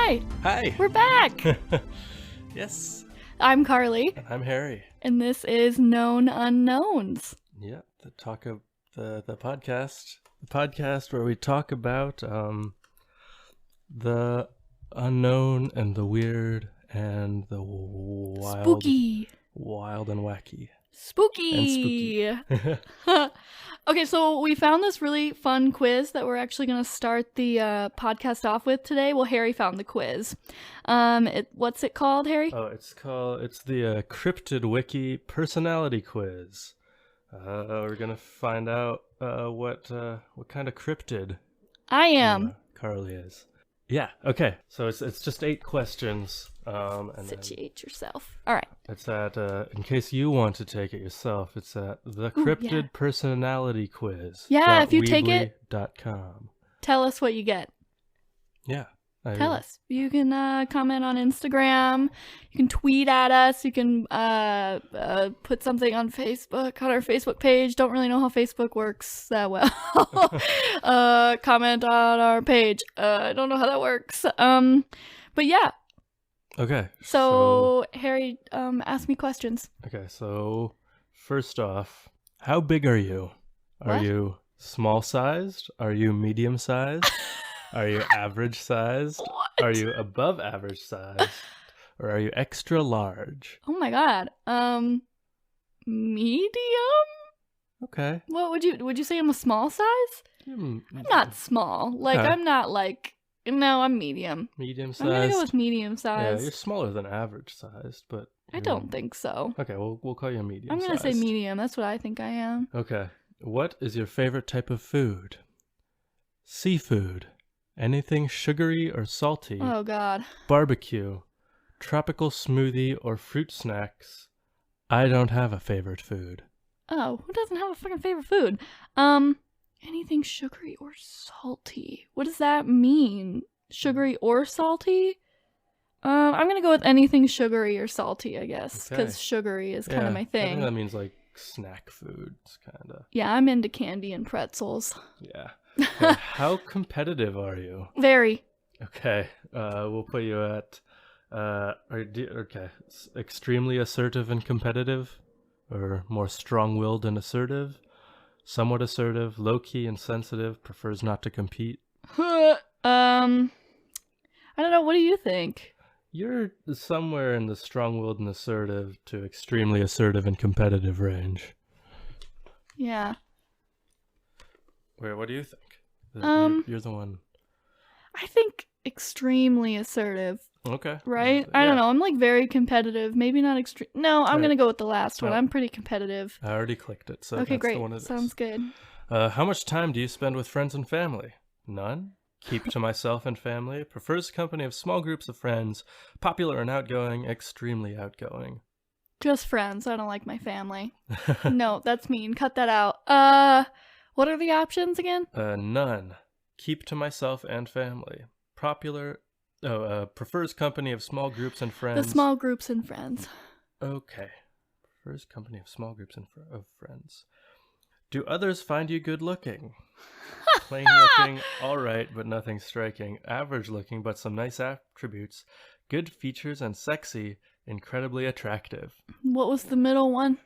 Hi, Hi. we're back. Yes. I'm Carly, And I'm Harry. and this is Known Unknowns. Yeah, the talk of the podcast where we talk about the unknown and the weird and the wild, Spooky. wild and wacky. Spooky. And spooky. Okay, so we found this really fun quiz that we're actually going to start the podcast off with today. Well, Harry found the quiz. What's it called, Harry? It's the Cryptid Wiki personality quiz. We're gonna find out what kind of cryptid I am. Carly is. Yeah. Okay. So it's just 8 questions. And Situate yourself. All right. it's at in case you want to take it yourself. It's at the Cryptid Personality Quiz. Yeah, if you take it, .com. tell us what you get. Yeah. Tell us. You can comment on Instagram. You can tweet at us. You can put something on Facebook, on our Facebook page. Don't really know how Facebook works that well. Comment on our page. I don't know how that works. But yeah. Okay. So Harry, ask me questions. Okay. So first off, how big are you? Are What? you small sized? Are you medium sized? Are you average sized? What? Are you above average sized? Or are you extra large? Oh my god. Medium? Okay. What would you say I'm a small size? I'm not small. Like Okay. I'm not like no, I'm medium. Medium I'm gonna sized. go with medium Yeah, size. you're smaller than average sized, but I don't think so. Okay, we'll call you medium. I'm gonna say sized. medium. That's what I think I am. Okay. What is your favorite type of food? Seafood. Anything sugary or salty? Oh god. Barbecue. Tropical smoothie or fruit snacks? I don't have a favorite food. Oh, who doesn't have a fucking favorite food? Anything sugary or salty? What does that mean? Sugary or salty? I'm gonna go with anything sugary or salty, I guess, because Okay. sugary is kind of my I think thing. that means like snack foods, kind of. Yeah, I'm into candy and pretzels. Yeah. Okay, how competitive are you? Very. Okay, we'll put you at, extremely assertive and competitive, or more strong-willed and assertive, somewhat assertive, low-key and sensitive, prefers not to compete. I don't know. What do you think? You're somewhere in the strong-willed and assertive to extremely assertive and competitive range. Yeah. Wait, what do you think? You're the one. I think extremely assertive, Okay. right? I don't know. I'm like very competitive. Maybe not extreme. No, I'm Right. going to go with the last one. Oh. I'm pretty competitive. I already clicked it, so Okay, that's great. the one it is. Sounds good. How much time do you spend with friends and family? None. Keep to myself and family. Prefers the company of small groups of friends. Popular and outgoing. Extremely outgoing. Just friends. I don't like my family. No, that's mean. Cut that out. What are the options again? None. Keep to myself and family. Prefers company of small groups and friends. The small groups and friends. Okay. Prefers company of small groups and of friends. Do others find you good looking? Plain looking, alright, but nothing striking. Average looking, but some nice attributes. Good features and sexy. Incredibly attractive. What was the middle one?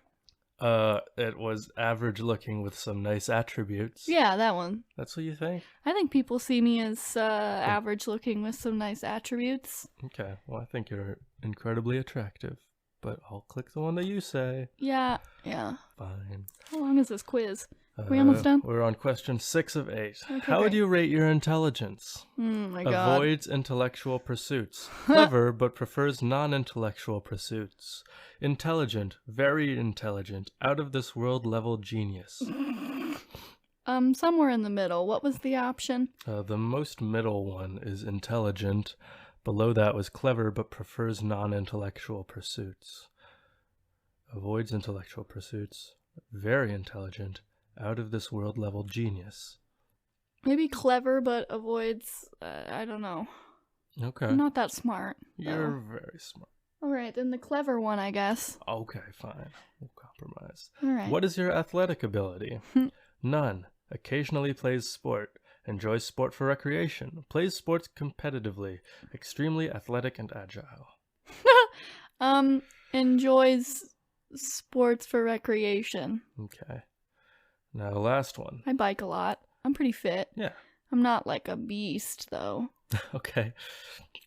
It was average looking with some nice attributes. Yeah, that one. That's what you think? I think people see me as average looking with some nice attributes. Okay, well, I think you're incredibly attractive. But I'll click the one that you say. Yeah. Fine. How long is this quiz? Are we almost done? We're on question 6 of 8. Okay, How would great. you rate your intelligence? Oh my god. Avoids intellectual pursuits. Clever, but prefers non-intellectual pursuits. Intelligent, very intelligent, out of this world level genius. Somewhere in the middle. What was the option? The most middle one is intelligent. Below that was clever, but prefers non-intellectual pursuits. Avoids intellectual pursuits. Very intelligent, out of this world level genius. Maybe clever, but avoids. I don't know. Okay. I'm not that smart. You're very smart. All right, then the clever one, I guess. Okay, fine. We'll compromise. All right. What is your athletic ability? None. Occasionally plays sport. Enjoys sport for recreation. Plays sports competitively. Extremely athletic and agile. Enjoys sports for recreation. Okay. Now the last one. I bike a lot. I'm pretty fit. Yeah. I'm not like a beast, though. Okay.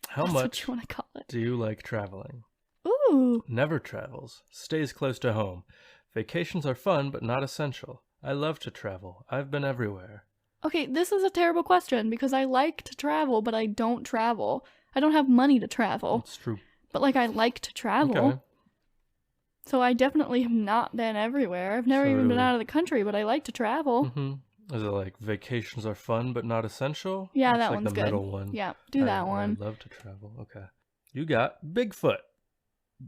How That's much what you want to call it. do you like traveling? Ooh. Never travels. Stays close to home. Vacations are fun, but not essential. I love to travel. I've been everywhere. Okay, this is a terrible question because I like to travel, but I don't travel. I don't have money to travel. That's true. But, like, I like to travel. Okay. So I definitely have not been everywhere. I've never So even been really- out of the country, but I like to travel. Mm-hmm. Is it like vacations are fun, but not essential? Yeah, That's that like one's the good. middle one. Yeah, do that one. I love to travel. Okay. You got Bigfoot.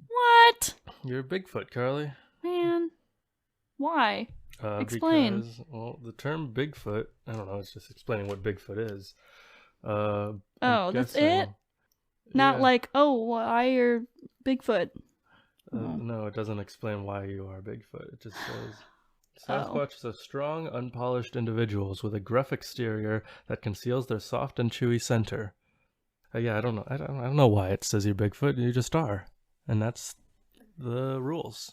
What? You're Bigfoot, Carly. Man. Why? Explain. Because, well, the term Bigfoot, I don't know, it's just explaining what Bigfoot is. Oh, I'm that's guessing- it? Not Yeah. like, oh, why you're Bigfoot. No, it doesn't explain why you are Bigfoot. It just says Oh. Sasquatches are strong, unpolished individuals with a gruff exterior that conceals their soft and chewy center. Yeah, I don't know. I don't know why it says you're Bigfoot. You just are, and that's the rules.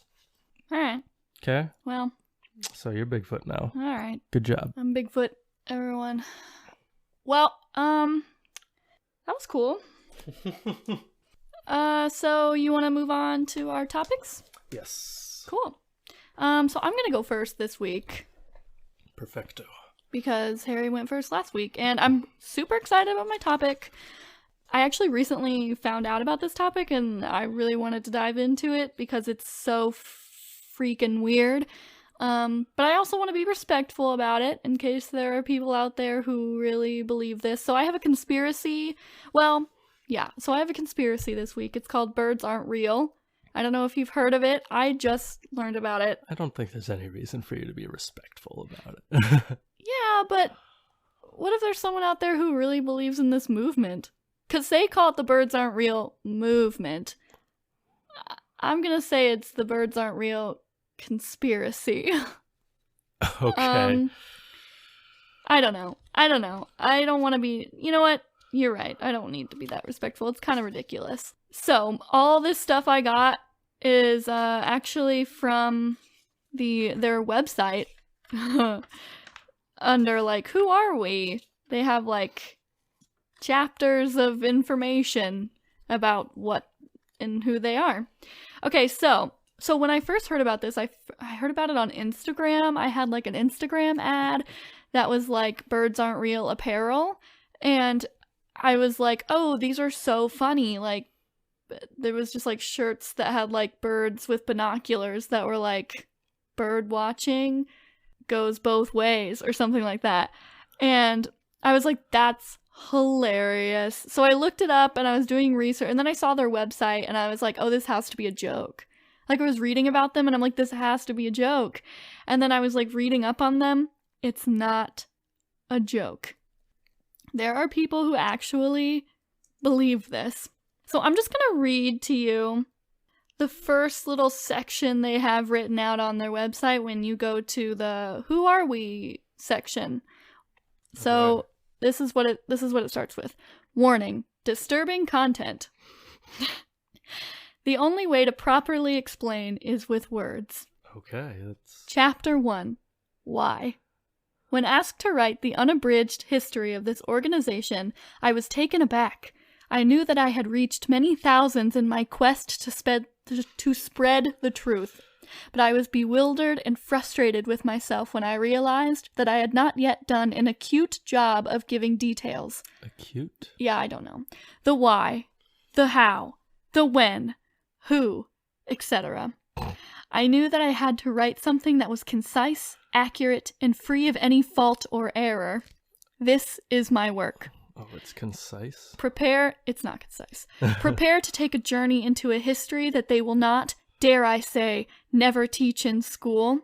All right. Okay, Well, so you're Bigfoot now. all right. Good job. I'm Bigfoot, everyone. Well, that was cool. So you want to move on to our topics? Yes. Cool. So I'm gonna go first this week Perfecto. because Harry went first last week, and I'm super excited about my topic. I actually recently found out about this topic, and I really wanted to dive into it because it's so freaking weird. But I also want to be respectful about it in case there are people out there who really believe this. So I have a conspiracy. Well, yeah, so I have a conspiracy this week. It's called Birds Aren't Real. I don't know if you've heard of it. I just learned about it. I don't think there's any reason for you to be respectful about it. Yeah, but what if there's someone out there who really believes in this movement? Because they call it the Birds Aren't Real movement. I'm going to say it's the Birds Aren't Real conspiracy. Okay. I don't know. I don't want to be... You know what? You're right. I don't need to be that respectful. It's kind of ridiculous. So, all this stuff I got is actually from their website. Under, like, who are we? They have, like, chapters of information about what and who they are. Okay, so when I first heard about this, I heard about it on Instagram. I had, like, an Instagram ad that was, like, Birds Aren't Real apparel. And I was like, oh, these are so funny. Like, there was just, like, shirts that had, like, birds with binoculars that were, like, bird watching goes both ways or something like that. And I was like, that's hilarious. So I looked it up and I was doing research, and then I saw their website and I was like, oh, this has to be a joke. Like, I was reading about them and I'm like, this has to be a joke. And then I was like reading up on them. It's not a joke. There are people who actually believe this. So I'm just gonna read to you the first little section they have written out on their website when you go to the Who Are We section. So Okay. this is what it starts with. Warning: disturbing content. The only way to properly explain is with words. Okay, that's... Chapter 1. Why? When asked to write the unabridged history of this organization, I was taken aback. I knew that I had reached many thousands in my quest to spread the truth, but I was bewildered and frustrated with myself when I realized that I had not yet done an acute job of giving details. Acute? Yeah, I don't know. The why, the how, the when, who, etc. I knew that I had to write something that was concise, accurate, and free of any fault or error. This is my work. Oh, it's concise? It's not concise. Prepare to take a journey into a history that they will not, dare I say, never teach in school.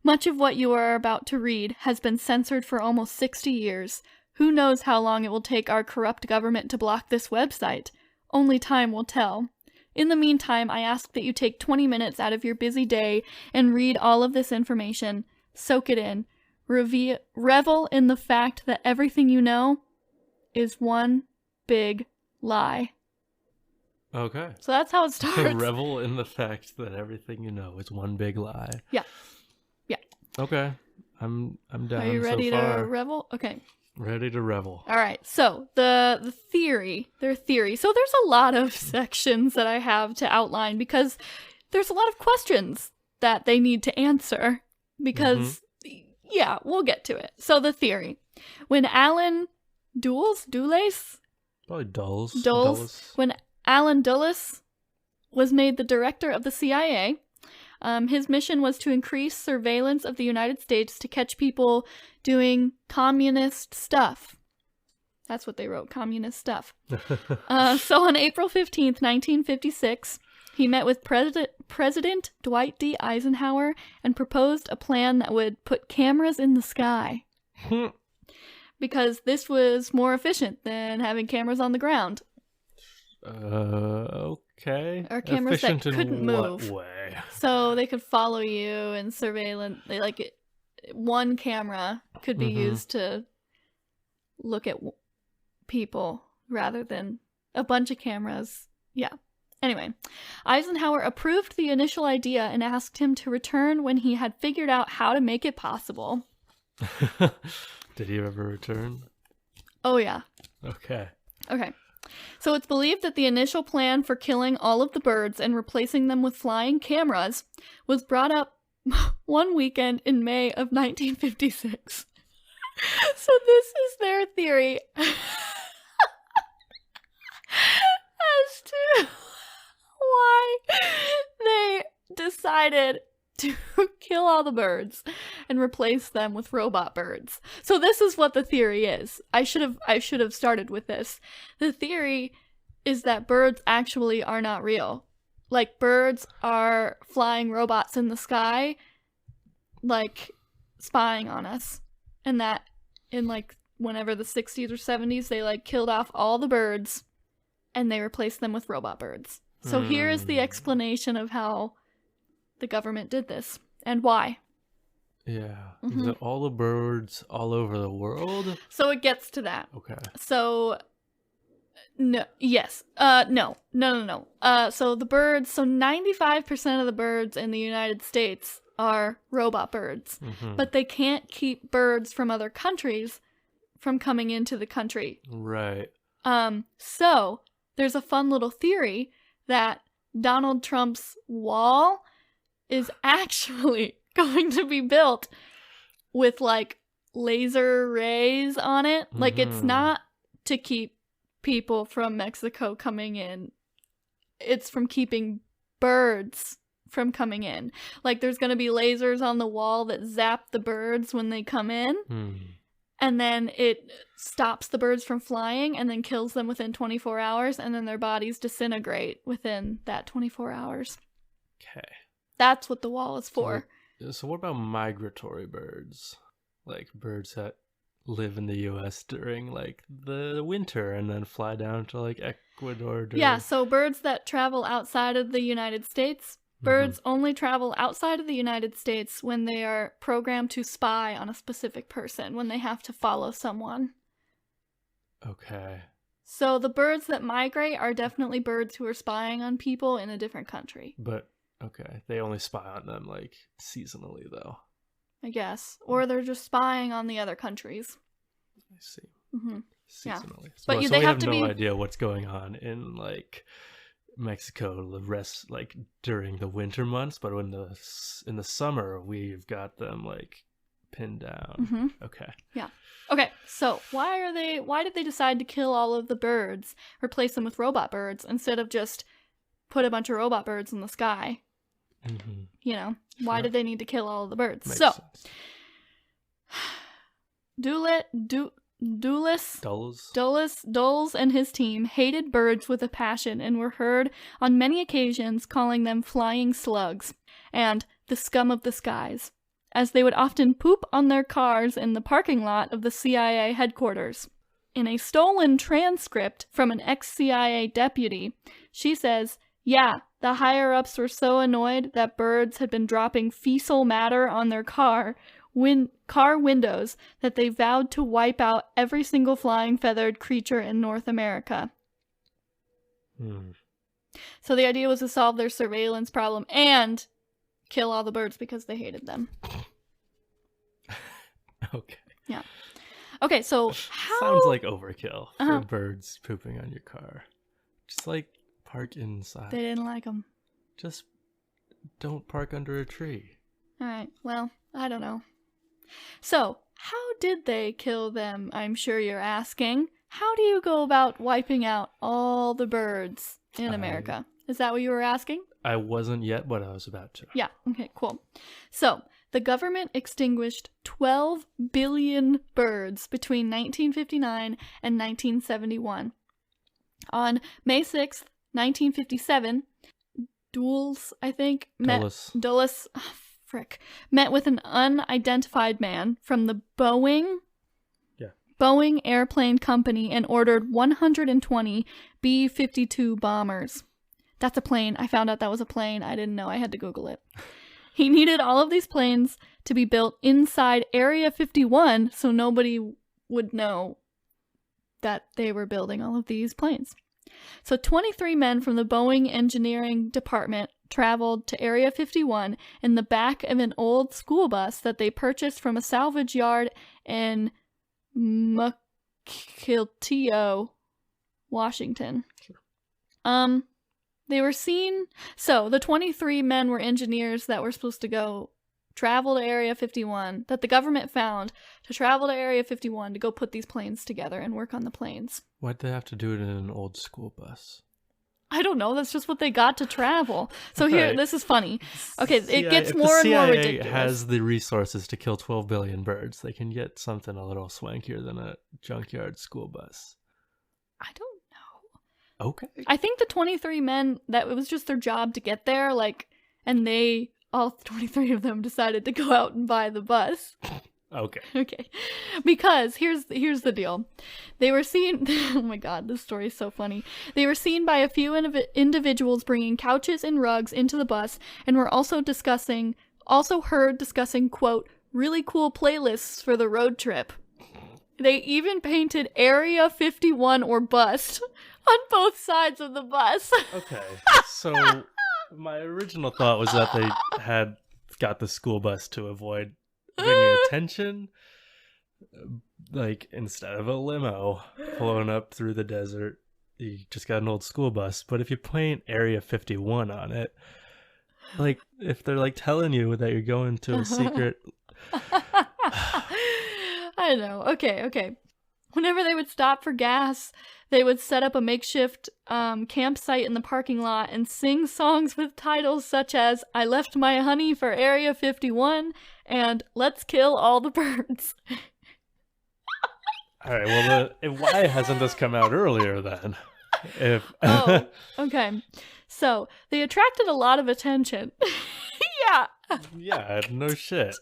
Much of what you are about to read has been censored for almost 60 years. Who knows how long it will take our corrupt government to block this website? Only time will tell. In the meantime, I ask that you take 20 minutes out of your busy day and read all of this information, soak it in, revel in the fact that everything you know is one big lie. Okay. So that's how it starts. Revel in the fact that everything you know is one big lie. Yeah. Okay. I'm down. Are you ready so far. to revel? Okay. Ready to revel. All right. So the theory, their theory. So there's a lot of sections that I have to outline because there's a lot of questions that they need to answer because, yeah, we'll get to it. So the theory. When Alan Dulles? Probably Dulles. When Alan Dulles was made the director of the CIA, his mission was to increase surveillance of the United States to catch people doing communist stuff. That's what they wrote, communist stuff. So on April 15th, 1956, he met with President Dwight D. Eisenhower and proposed a plan that would put cameras in the sky. Because this was more efficient than having cameras on the ground. Okay. Or cameras efficient that couldn't in move. What way? So they could follow you and surveillance. One camera could be used to look at people rather than a bunch of cameras. Yeah. Anyway, Eisenhower approved the initial idea and asked him to return when he had figured out how to make it possible. Did he ever return? Oh, yeah. Okay. So it's believed that the initial plan for killing all of the birds and replacing them with flying cameras was brought up one weekend in May of 1956. So this is their theory as to why they decided to kill all the birds and replace them with robot birds. So this is what the theory is. I should have started with this. The theory is that birds actually are not real. Like, birds are flying robots in the sky, like, spying on us. And that in, like, whenever the 60s or 70s, they, like, killed off all the birds and they replaced them with robot birds. So here is the explanation of how the government did this and why. Yeah. Is it all the birds all over the world? So it gets to that. Okay. So no, yes. No. So the birds, so 95% of the birds in the United States are robot birds, but they can't keep birds from other countries from coming into the country. Right. So there's a fun little theory that Donald Trump's wall is actually going to be built with, like, laser rays on it. Like, it's not to keep people from Mexico coming in. It's from keeping birds from coming in. Like, there's going to be lasers on the wall that zap the birds when they come in. And then it stops the birds from flying and then kills them within 24 hours. And then their bodies disintegrate within that 24 hours. Okay. That's what the wall is for. So what about migratory birds? Like birds that live in the U.S. during, like, the winter and then fly down to, like, Ecuador. Yeah, so birds that travel outside of the United States. Birds only travel outside of the United States when they are programmed to spy on a specific person, when they have to follow someone. Okay. So the birds that migrate are definitely birds who are spying on people in a different country. But, okay, they only spy on them, like, seasonally, though. I guess. Or they're just spying on the other countries. I see. Yeah. Seasonally. But so they we have have to no be... idea what's going on in, like, Mexico the rest, like, during the winter months, but in the summer we've got them, like, pinned down. Okay. Yeah. Okay, so why did they decide to kill all of the birds, replace them with robot birds, instead of just put a bunch of robot birds in the sky? You know, why did they need to kill all of the birds? Makes sense. Dulles and his team hated birds with a passion and were heard on many occasions calling them flying slugs and the scum of the skies, as they would often poop on their cars in the parking lot of the CIA headquarters. In a stolen transcript from an ex-CIA deputy, she says, "Yeah, the higher-ups were so annoyed that birds had been dropping fecal matter on their car. car windows that they vowed to wipe out every single flying feathered creature in North America. So the idea was to solve their surveillance problem and kill all the birds because they hated them. Okay. Yeah. Okay, so how... Sounds like overkill for birds pooping on your car. Just like park inside. They didn't like them. Just don't park under a tree. All right, well, I don't know. So, how did they kill them, I'm sure you're asking? How do you go about wiping out all the birds in America? Is that what you were asking? I wasn't yet, but I was about to. Yeah, okay, cool. So, the government extinguished 12 billion birds between 1959 and 1971. On May 6th, 1957, Dulles, I think, Dulles, met with an unidentified man from the Boeing Airplane Company and ordered 120 B-52 bombers. That's a plane. I found out that was a plane. I didn't know. I had to Google it. He needed all of these planes to be built inside Area 51 so nobody would know that they were building all of these planes. So 23 men from the Boeing engineering department traveled to Area 51 in the back of an old school bus that they purchased from a salvage yard in Mukilteo, Washington. Sure. They were seen... So, the 23 men were engineers that were supposed to go travel to Area 51, that the government found to travel to Area 51 to go put these planes together and work on the planes. Why'd they have to do it in an old school bus? I don't know. That's just what they got to travel. So here, this is funny. Okay, it gets more and more ridiculous. The CIA has the resources to kill 12 billion birds. They can get something a little swankier than a junkyard school bus. I don't know. Okay. I think the 23 men, that it was just their job to get there, and they, all 23 of them, decided to go out and buy the bus. Okay. Okay. Because here's the deal. They were seen... Oh my god, this story is so funny. They were seen by a few individuals bringing couches and rugs into the bus and were also heard discussing, quote, really cool playlists for the road trip. They even painted Area 51 or bust on both sides of the bus. Okay. So my original thought was that they had got the school bus to avoid bringing attention, instead of a limo pulling up through the desert, you just got an old school bus. But if you paint Area 51 on it, if they're telling you that you're going to a secret... I know. Okay. Whenever they would stop for gas, they would set up a makeshift campsite in the parking lot and sing songs with titles such as I Left My Honey for Area 51 and Let's Kill All the Birds. All right, well, why hasn't this come out earlier then? Oh, okay. So, they attracted a lot of attention. Yeah. Yeah, no shit.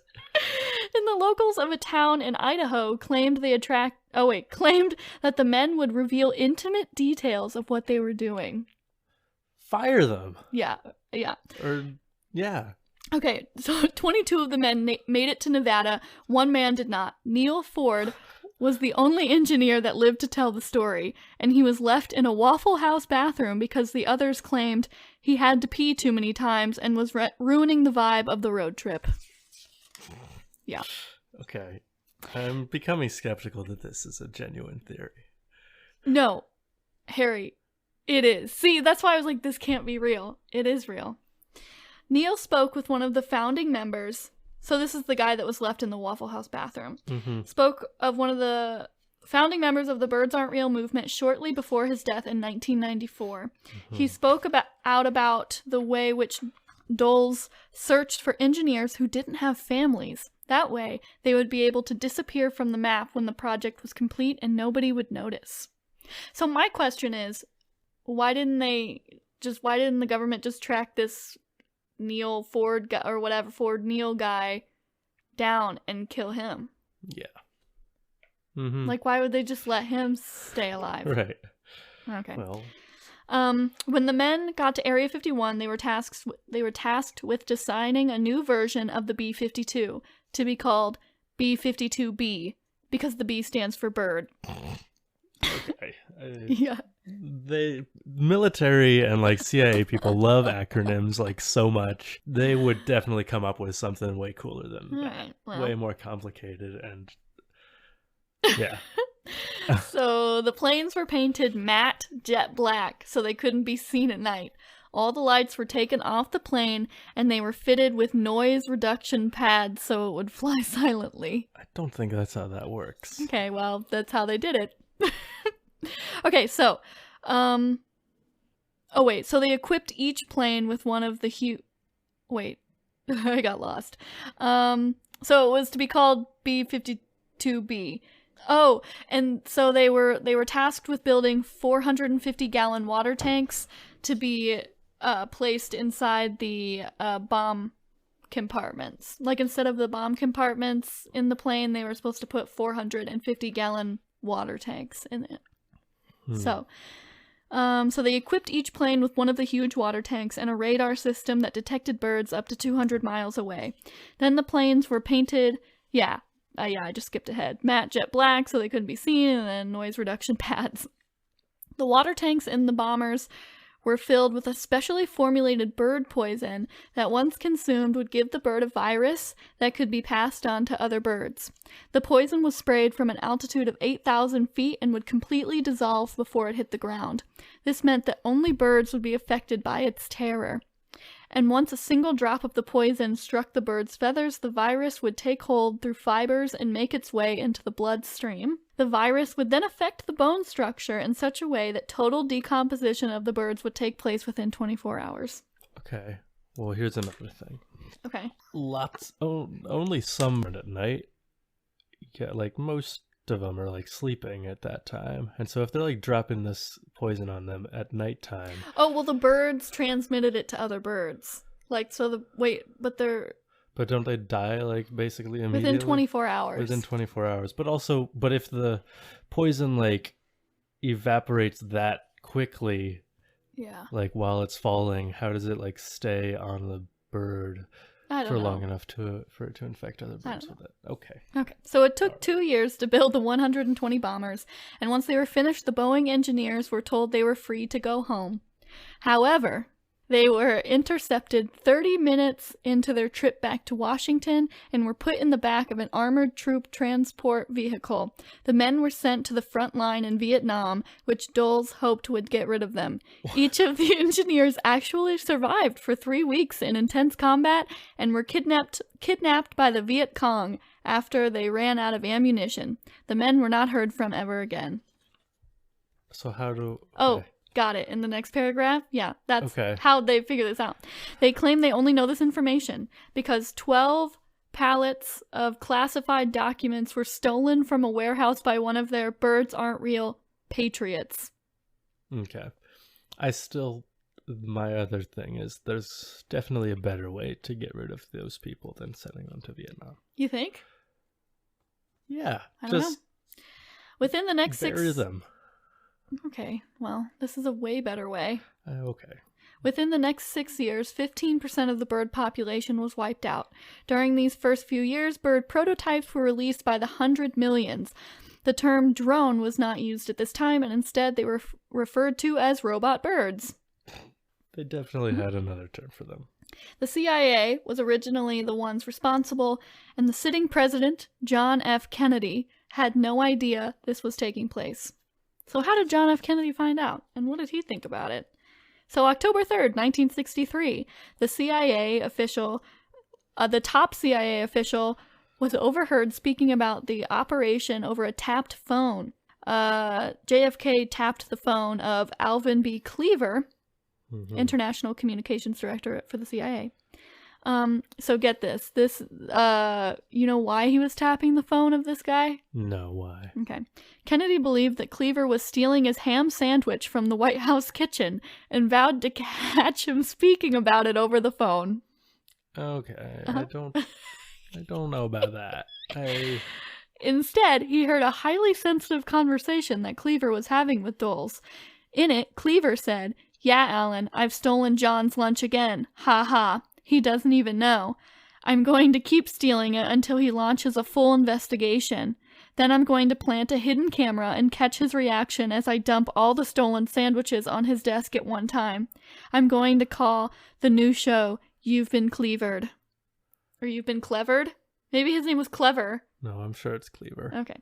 And the locals of a town in Idaho claimed that the men would reveal intimate details of what they were doing. Fire them. Yeah. Yeah. Okay, so 22 of the men made it to Nevada. One man did not. Neil Ford was the only engineer that lived to tell the story, and he was left in a Waffle House bathroom because the others claimed he had to pee too many times and was ruining the vibe of the road trip. Yeah. Okay. I'm becoming skeptical that this is a genuine theory. No, Harry, it is. See, that's why I was like, this can't be real. It is real. Neil spoke with one of the founding members. So this is the guy that was left in the Waffle House bathroom. Mm-hmm. Spoke of one of the founding members of the Birds Aren't Real movement shortly before his death in 1994. Mm-hmm. He spoke about the way which Dulles searched for engineers who didn't have families. That way, they would be able to disappear from the map when the project was complete and nobody would notice. So my question is, why didn't the government just track this Neil Ford guy, or whatever, Ford Neil guy down and kill him? Yeah. Mm-hmm. Why would they just let him stay alive? Right. Okay. Well... When the men got to Area 51, they were tasked with designing a new version of the B-52. to be called B-52B because the B stands for bird. Okay. Yeah. The military and like CIA people love acronyms like so much. They would definitely come up with something way cooler than that. Right, well. Way more complicated and yeah. So the planes were painted matte jet black so they couldn't be seen at night. All the lights were taken off the plane and they were fitted with noise reduction pads so it would fly silently. I don't think that's how that works. Okay, well, that's how they did it. Okay, so, so they equipped each plane with one of the wait, I got lost. So it was to be called B-52B. Oh, and so they were tasked with building 450-gallon water tanks to be placed inside the bomb compartments. Like, instead of the bomb compartments in the plane, they were supposed to put 450-gallon water tanks in it. So they equipped each plane with one of the huge water tanks and a radar system that detected birds up to 200 miles away. Then the planes were painted, I just skipped ahead, matte jet black so they couldn't be seen, and then noise reduction pads. The water tanks in the bombers were filled with a specially formulated bird poison that once consumed would give the bird a virus that could be passed on to other birds. The poison was sprayed from an altitude of 8,000 feet and would completely dissolve before it hit the ground. This meant that only birds would be affected by its terror. And once a single drop of the poison struck the bird's feathers, the virus would take hold through fibers and make its way into the bloodstream. The virus would then affect the bone structure in such a way that total decomposition of the birds would take place within 24 hours. Okay. Well, here's another thing. Okay. Only some at night. Yeah, like most of them are like sleeping at that time, and so if they're like dropping this poison on them at nighttime. Oh well, the birds transmitted it to other birds. Like so, But don't they die like basically immediately? Within 24 hours. Within 24 hours. But if the poison like evaporates that quickly, yeah, like while it's falling, how does it like stay on the bird for long enough for it to infect other birds with it? Okay. So it took 2 years to build the 120 bombers, and once they were finished, the Boeing engineers were told they were free to go home. However, they were intercepted 30 minutes into their trip back to Washington and were put in the back of an armored troop transport vehicle. The men were sent to the front line in Vietnam, which Dulles hoped would get rid of them. Each of the engineers actually survived for 3 weeks in intense combat and were kidnapped by the Viet Cong after they ran out of ammunition. The men were not heard from ever again. So how do... Oh, got it. In the next paragraph? Yeah, that's how they figure this out. They claim they only know this information because 12 pallets of classified documents were stolen from a warehouse by one of their birds aren't real patriots. Okay. My other thing is there's definitely a better way to get rid of those people than sending them to Vietnam. You think? Yeah. I don't know. Within the next bury them. Okay, well, this is a way better way. Okay. Within the next 6 years, 15% of the bird population was wiped out. During these first few years, bird prototypes were released by the 100 millions. The term drone was not used at this time, and instead they were referred to as robot birds. They definitely had another term for them. The CIA was originally the ones responsible, and the sitting president, John F. Kennedy, had no idea this was taking place. So how did John F. Kennedy find out, and what did he think about it? So October 3rd, 1963, the top CIA official was overheard speaking about the operation over a tapped phone. JFK tapped the phone of Alvin B. Cleaver, International Communications Director for the CIA. So get this. You know why he was tapping the phone of this guy? No, why? Okay. Kennedy believed that Cleaver was stealing his ham sandwich from the White House kitchen and vowed to catch him speaking about it over the phone. Okay. I don't know about that. Instead, he heard a highly sensitive conversation that Cleaver was having with Dulles. In it, Cleaver said, "Yeah, Alan, I've stolen John's lunch again. Ha ha. He doesn't even know. I'm going to keep stealing it until he launches a full investigation. Then I'm going to plant a hidden camera and catch his reaction as I dump all the stolen sandwiches on his desk at one time. I'm going to call the new show You've Been Cleavered. Or You've Been Clevered? Maybe his name was Clever. No, I'm sure it's Cleaver. Okay.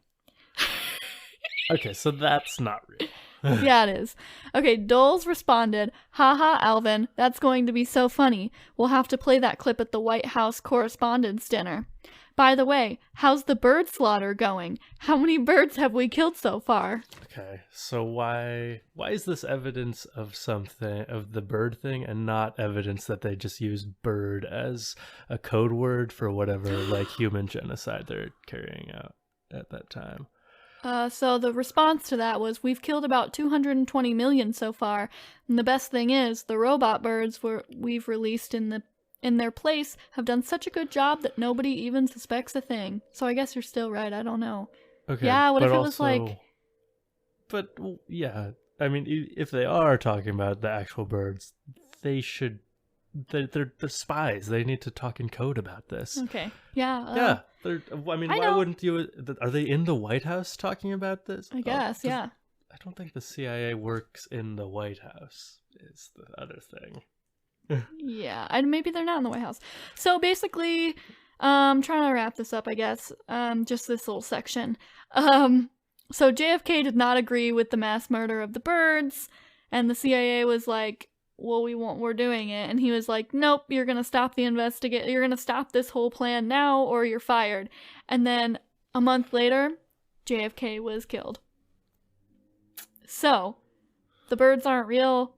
Okay, so that's not real. Yeah, it is. Okay, Doles responded, haha, Alvin, that's going to be so funny. We'll have to play that clip at the White House Correspondents' Dinner. By the way, how's the bird slaughter going? How many birds have we killed so far? Okay, so why is this evidence of something, of the bird thing, and not evidence that they just use bird as a code word for whatever, like, human genocide they're carrying out at that time? So the response to that was, we've killed about 220 million so far, and the best thing is, the robot birds we've released in their place have done such a good job that nobody even suspects a thing. So I guess you're still right, I don't know. Okay, Yeah, what if it was also, like... But, yeah, I mean, if they are talking about the actual birds, they should... They're spies. They need to talk in code about this. Okay, yeah. Yeah. I mean, why know. wouldn't you... Are they in the White House talking about this? I guess, yeah. I don't think the CIA works in the White House, is the other thing. Yeah, maybe they're not in the White House. So basically, trying to wrap this up, I guess, just this little section. So JFK did not agree with the mass murder of the birds, and the CIA was like, well, we're doing it. And he was like, nope, you're going to stop you're going to stop this whole plan now, or you're fired. And then a month later, JFK was killed. So, the birds aren't real.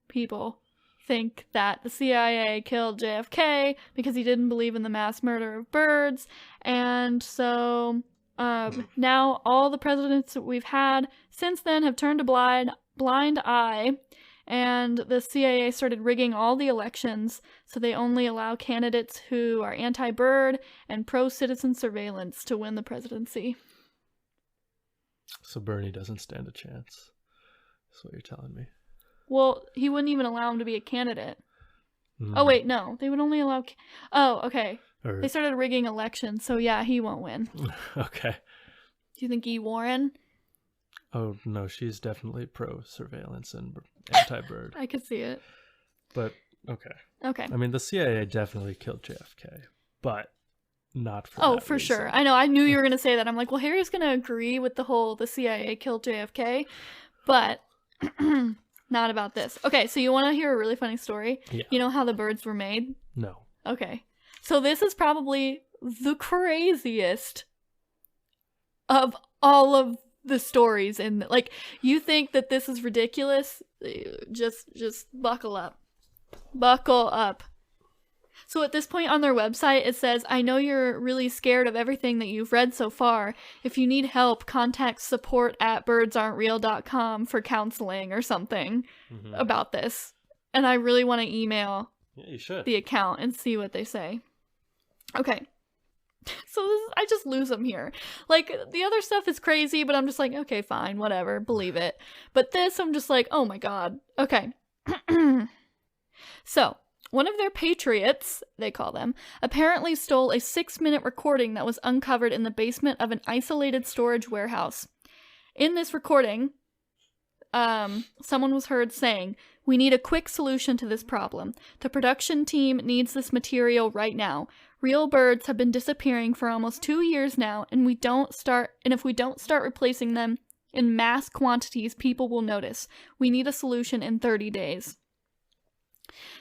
People think that the CIA killed JFK because he didn't believe in the mass murder of birds. And so, now all the presidents that we've had since then have turned a blind eye. And the CIA started rigging all the elections, so they only allow candidates who are anti-bird and pro-citizen surveillance to win the presidency. So Bernie doesn't stand a chance. That's what you're telling me. Well, he wouldn't even allow him to be a candidate. Mm. Oh, wait, no. They would only allow... Oh, okay. Or... They started rigging elections, so yeah, he won't win. Okay. Do you think E. Warren? Oh, no, she's definitely pro-surveillance and anti-bird. I could see it. But, okay. Okay. I mean, the CIA definitely killed JFK, but not for Oh, that for reason. sure. I know. I knew you were going to say that. I'm like, well, Harry's going to agree with the CIA killed JFK, but not about this. Okay, so you want to hear a really funny story? Yeah. You know how the birds were made? No. Okay. So this is probably the craziest of all of the stories, and like, you think that this is ridiculous, just buckle up. So at this point on their website, it says, I know you're really scared of everything that you've read so far. If you need help, contact support@birdsaren'treal.com for counseling or something about this. And I really want to email you should. the account and see what they say. Okay. So I just lose them here. Like, the other stuff is crazy, but I'm just like, okay, fine, whatever, believe it. But this, I'm just like, oh my god. Okay. So, one of their patriots, they call them, apparently stole a 6-minute recording that was uncovered in the basement of an isolated storage warehouse. In this recording, someone was heard saying, we need a quick solution to this problem. The production team needs this material right now. Real birds have been disappearing for almost 2 years now, and if we don't start replacing them in mass quantities, people will notice. We need a solution in 30 days.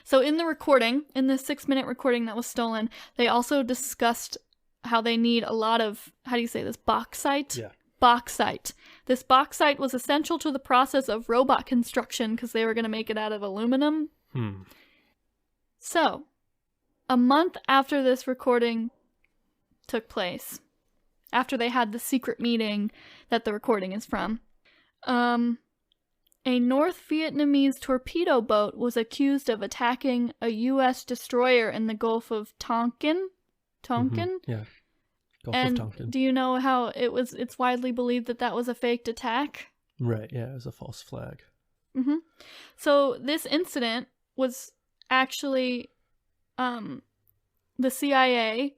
So in the recording, in the 6-minute recording that was stolen, they also discussed how they need a lot of, how do you say this, bauxite? Yeah. Bauxite. This bauxite was essential to the process of robot construction because they were going to make it out of aluminum. So, a month after this recording took place, after they had the secret meeting that the recording is from, a North Vietnamese torpedo boat was accused of attacking a U.S. destroyer in the Gulf of Tonkin? Yeah. Gulf And of Tonkin. do you know how it's widely believed that that was a faked attack? Right, yeah, it was a false flag. So this incident was actually the CIA,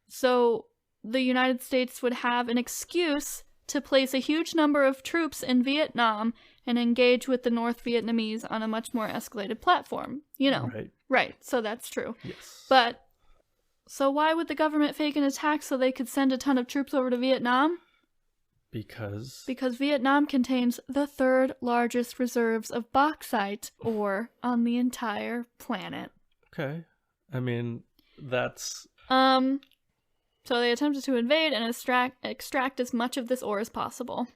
so the United States would have an excuse to place a huge number of troops in Vietnam and engage with the North Vietnamese on a much more escalated platform. You know. Right. So that's true. Yes. But, so why would the government fake an attack so they could send a ton of troops over to Vietnam? Because Vietnam contains the third largest reserves of bauxite ore on the entire planet. Okay. I mean, that's... So they attempted to invade and extract as much of this ore as possible.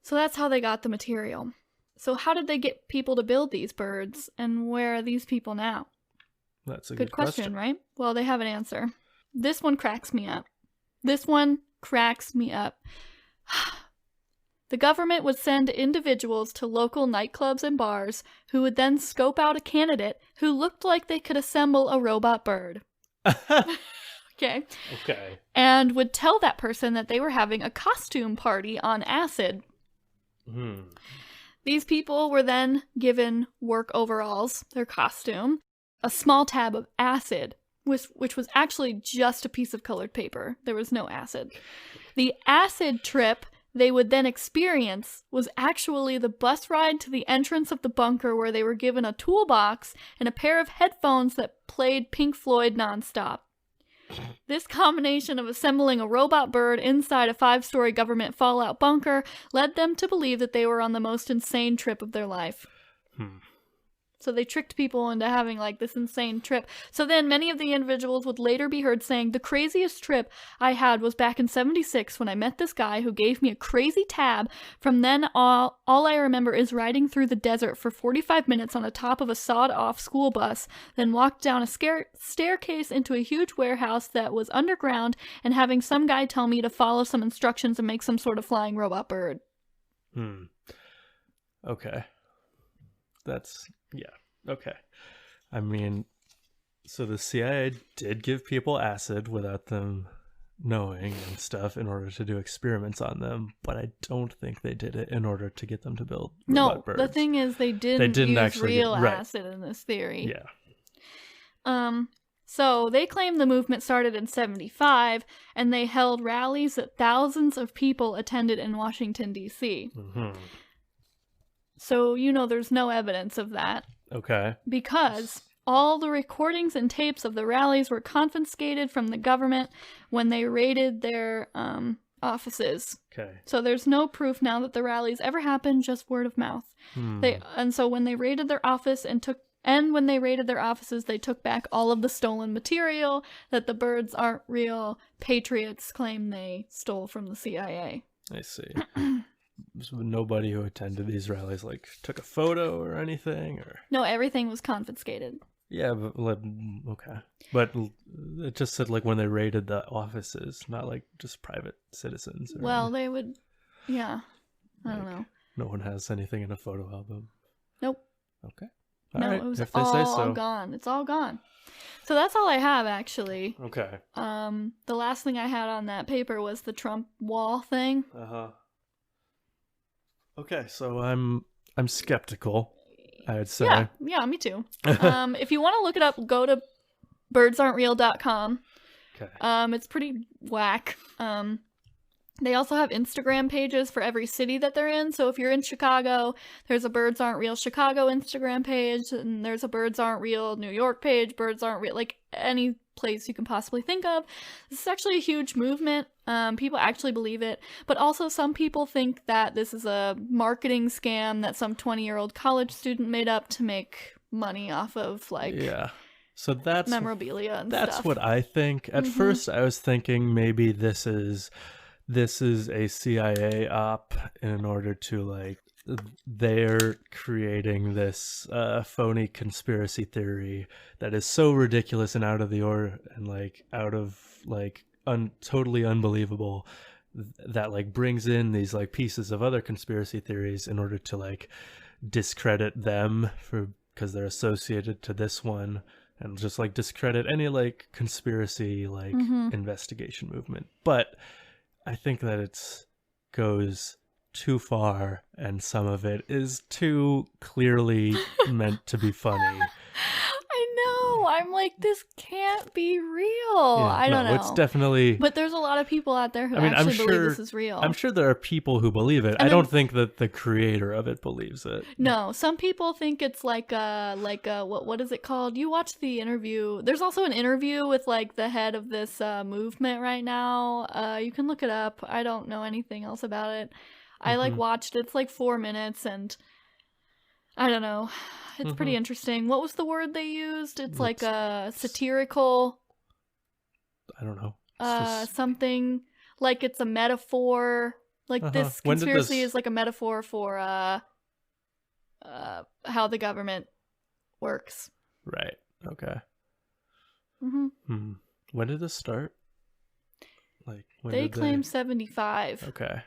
So that's how they got the material. So how did they get people to build these birds, and where are these people now? That's a good question, right? Well, they have an answer. This one cracks me up. The government would send individuals to local nightclubs and bars who would then scope out a candidate who looked like they could assemble a robot bird. Okay. And would tell that person that they were having a costume party on acid. These people were then given work overalls, their costume, a small tab of acid, which was actually just a piece of colored paper. There was no acid. The acid trip they would then experience was actually the bus ride to the entrance of the bunker, where they were given a toolbox and a pair of headphones that played Pink Floyd nonstop. This combination of assembling a robot bird inside a 5-story government fallout bunker led them to believe that they were on the most insane trip of their life. So they tricked people into having like this insane trip. So then many of the individuals would later be heard saying, the craziest trip I had was back in 76 when I met this guy who gave me a crazy tab. From then all I remember is riding through the desert for 45 minutes on the top of a sawed-off school bus, then walked down a staircase into a huge warehouse that was underground, and having some guy tell me to follow some instructions and make some sort of flying robot bird. Okay. That's... yeah. Okay. I mean, so the CIA did give people acid without them knowing and stuff in order to do experiments on them, but I don't think they did it in order to get them to build robot birds. The thing is they didn't use actually real acid in this theory. Yeah. So they claim the movement started in 75, and they held rallies that thousands of people attended in Washington, D.C. So, there's no evidence of that. Okay. Because all the recordings and tapes of the rallies were confiscated from the government when they raided their offices. Okay. So there's no proof now that the rallies ever happened, just word of mouth. So when they raided their office when they raided their offices, they took back all of the stolen material that the birds aren't real patriots claim they stole from the CIA. I see. So nobody who attended these rallies took a photo or anything, or no, everything was confiscated. Yeah, but okay, but it just said when they raided the offices, not just private citizens. Well, they would, yeah. I don't know. No one has anything in a photo album. Nope. Okay. All right. It was all gone. It's all gone. So that's all I have, actually. Okay. The last thing I had on that paper was the Trump wall thing. Okay, so I'm skeptical, I'd say. Yeah, me too. If you want to look it up, go to birdsaren'treal.com. Okay. It's pretty whack. They also have Instagram pages for every city that they're in. So if you're in Chicago, there's a Birds Aren't Real Chicago Instagram page, and there's a Birds Aren't Real New York page, Birds Aren't Real, any place you can possibly think of. This is actually a huge movement. People actually believe it, but also some people think that this is a marketing scam that some 20-year-old college student made up to make money off of so that's memorabilia and that's stuff. What I think. At first I was thinking maybe this is a CIA op in order to they're creating this phony conspiracy theory that is so ridiculous and out of the order and totally unbelievable that brings in these pieces of other conspiracy theories in order to discredit them because they're associated to this one, and just discredit any conspiracy investigation movement. But I think that it goes too far, and some of it is too clearly meant to be funny. I know. I'm like, this can't be real. Yeah, I don't know. It's definitely. But there's a lot of people out there who I mean, actually believe this is real. I'm sure there are people who believe it. I don't think that the creator of it believes it. No, some people think it's like a what is it called? You watch the interview. There's also an interview with like the head of this movement right now. You can look it up. I don't know anything else about it. I like watched it. It's like 4 minutes, and I don't know. It's pretty interesting. What was the word they used? It's like a satirical. I don't know. Something like it's a metaphor. Like this conspiracy is like a metaphor for how the government works. Right. Okay. Mm-hmm. When did this start? Like when they claim 75. Okay.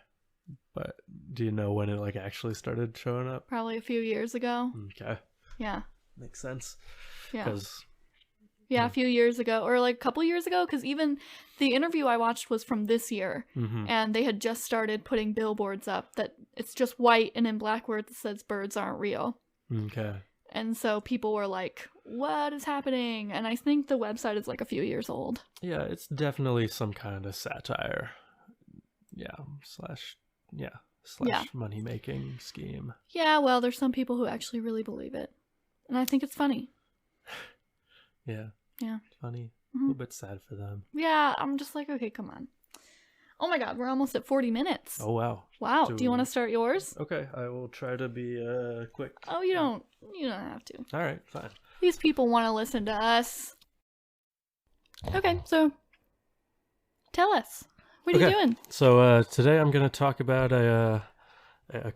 But do you know when it like actually started showing up? Probably a few years ago. Okay. Yeah. Makes sense. Yeah. Yeah, a few years ago, or like a couple years ago, because even the interview I watched was from this year, and they had just started putting billboards up that it's just white and in black where it says birds aren't real. Okay. And so people were like, what is happening? And I think the website is like a few years old. Yeah, it's definitely some kind of satire. Yeah, slash money-making scheme. Yeah, well, there's some people who actually really believe it. And I think it's funny. Yeah. Yeah. Funny. A little bit sad for them. Yeah, I'm just like, okay, come on. Oh my god, we're almost at 40 minutes. Oh, wow. Wow. Do you want to start yours? Okay, I will try to be quick. Oh, you don't have to. All right, fine. These people want to listen to us. Okay, so tell us. What are you doing? So today I'm going to talk about a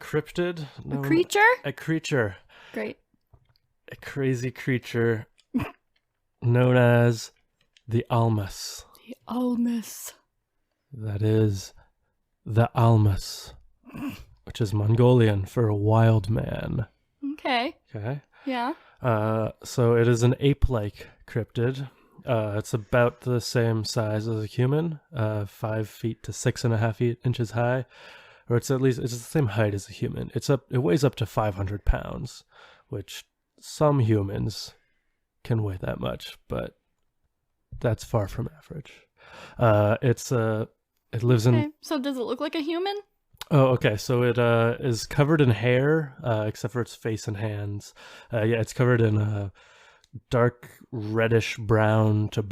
cryptid. A creature? A creature. Great. A crazy creature known as the Almas. The Almas. That is the Almas, which is Mongolian for a wild man. Okay. Okay. Yeah. So it is an ape-like cryptid. It's about the same size as a human, 5 feet to 6.5 inches high, or it's the same height as a human. It weighs up to 500 pounds, which some humans can weigh that much, but that's far from average. It lives in. So does it look like a human? Oh, okay. So it is covered in hair, except for its face and hands. Yeah, it's covered in dark reddish brown to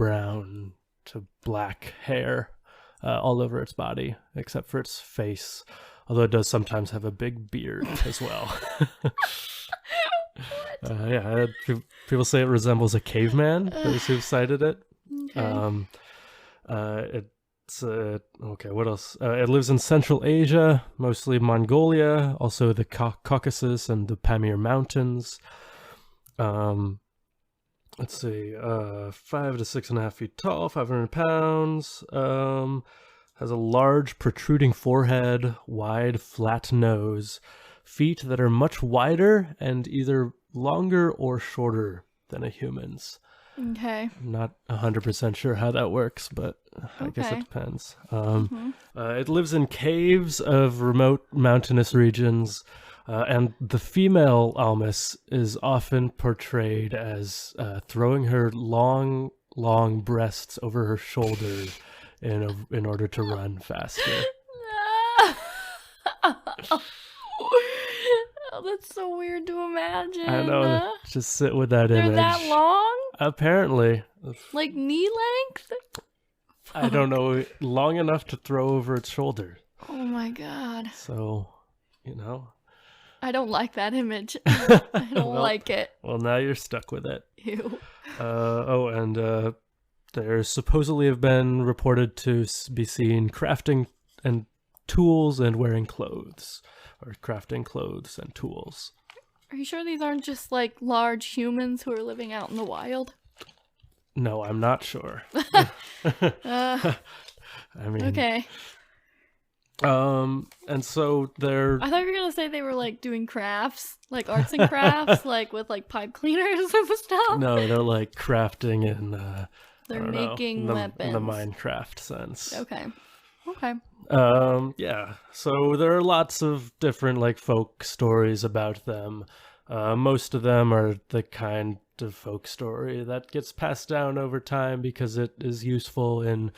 black hair all over its body, except for its face, although it does sometimes have a big beard as well. Yeah, people say it resembles a caveman, those who've cited it. Okay. Okay, what else? It lives in Central Asia, mostly Mongolia, also the Caucasus and the Pamir Mountains. Let's see, 5 to 6.5 feet tall, 500 pounds, has a large protruding forehead, wide flat nose, feet that are much wider and either longer or shorter than a human's. Okay. I'm not 100% sure how that works, but I guess it depends. It lives in caves of remote mountainous regions, and the female Almas is often portrayed as throwing her long breasts over her shoulders in order to run faster. Oh, that's so weird to imagine. I know. Just sit with that image. They're that long? Apparently. Like knee length? I don't know. Long enough to throw over its shoulder. Oh my god. So, I don't like that image. I don't like it. Well, now you're stuck with it. Ew. And there supposedly have been reported to be seen crafting and tools and wearing clothes. Or crafting clothes and tools. Are you sure these aren't just like large humans who are living out in the wild? No, I'm not sure. I mean, okay. And so they're. I thought you were gonna say they were like doing crafts, like arts and crafts, like with like pipe cleaners and stuff. No, they're like crafting in. They're making weapons. In the Minecraft sense. Okay. Okay. Yeah. So there are lots of different like folk stories about them. Most of them are the kind of folk story that gets passed down over time because it is useful in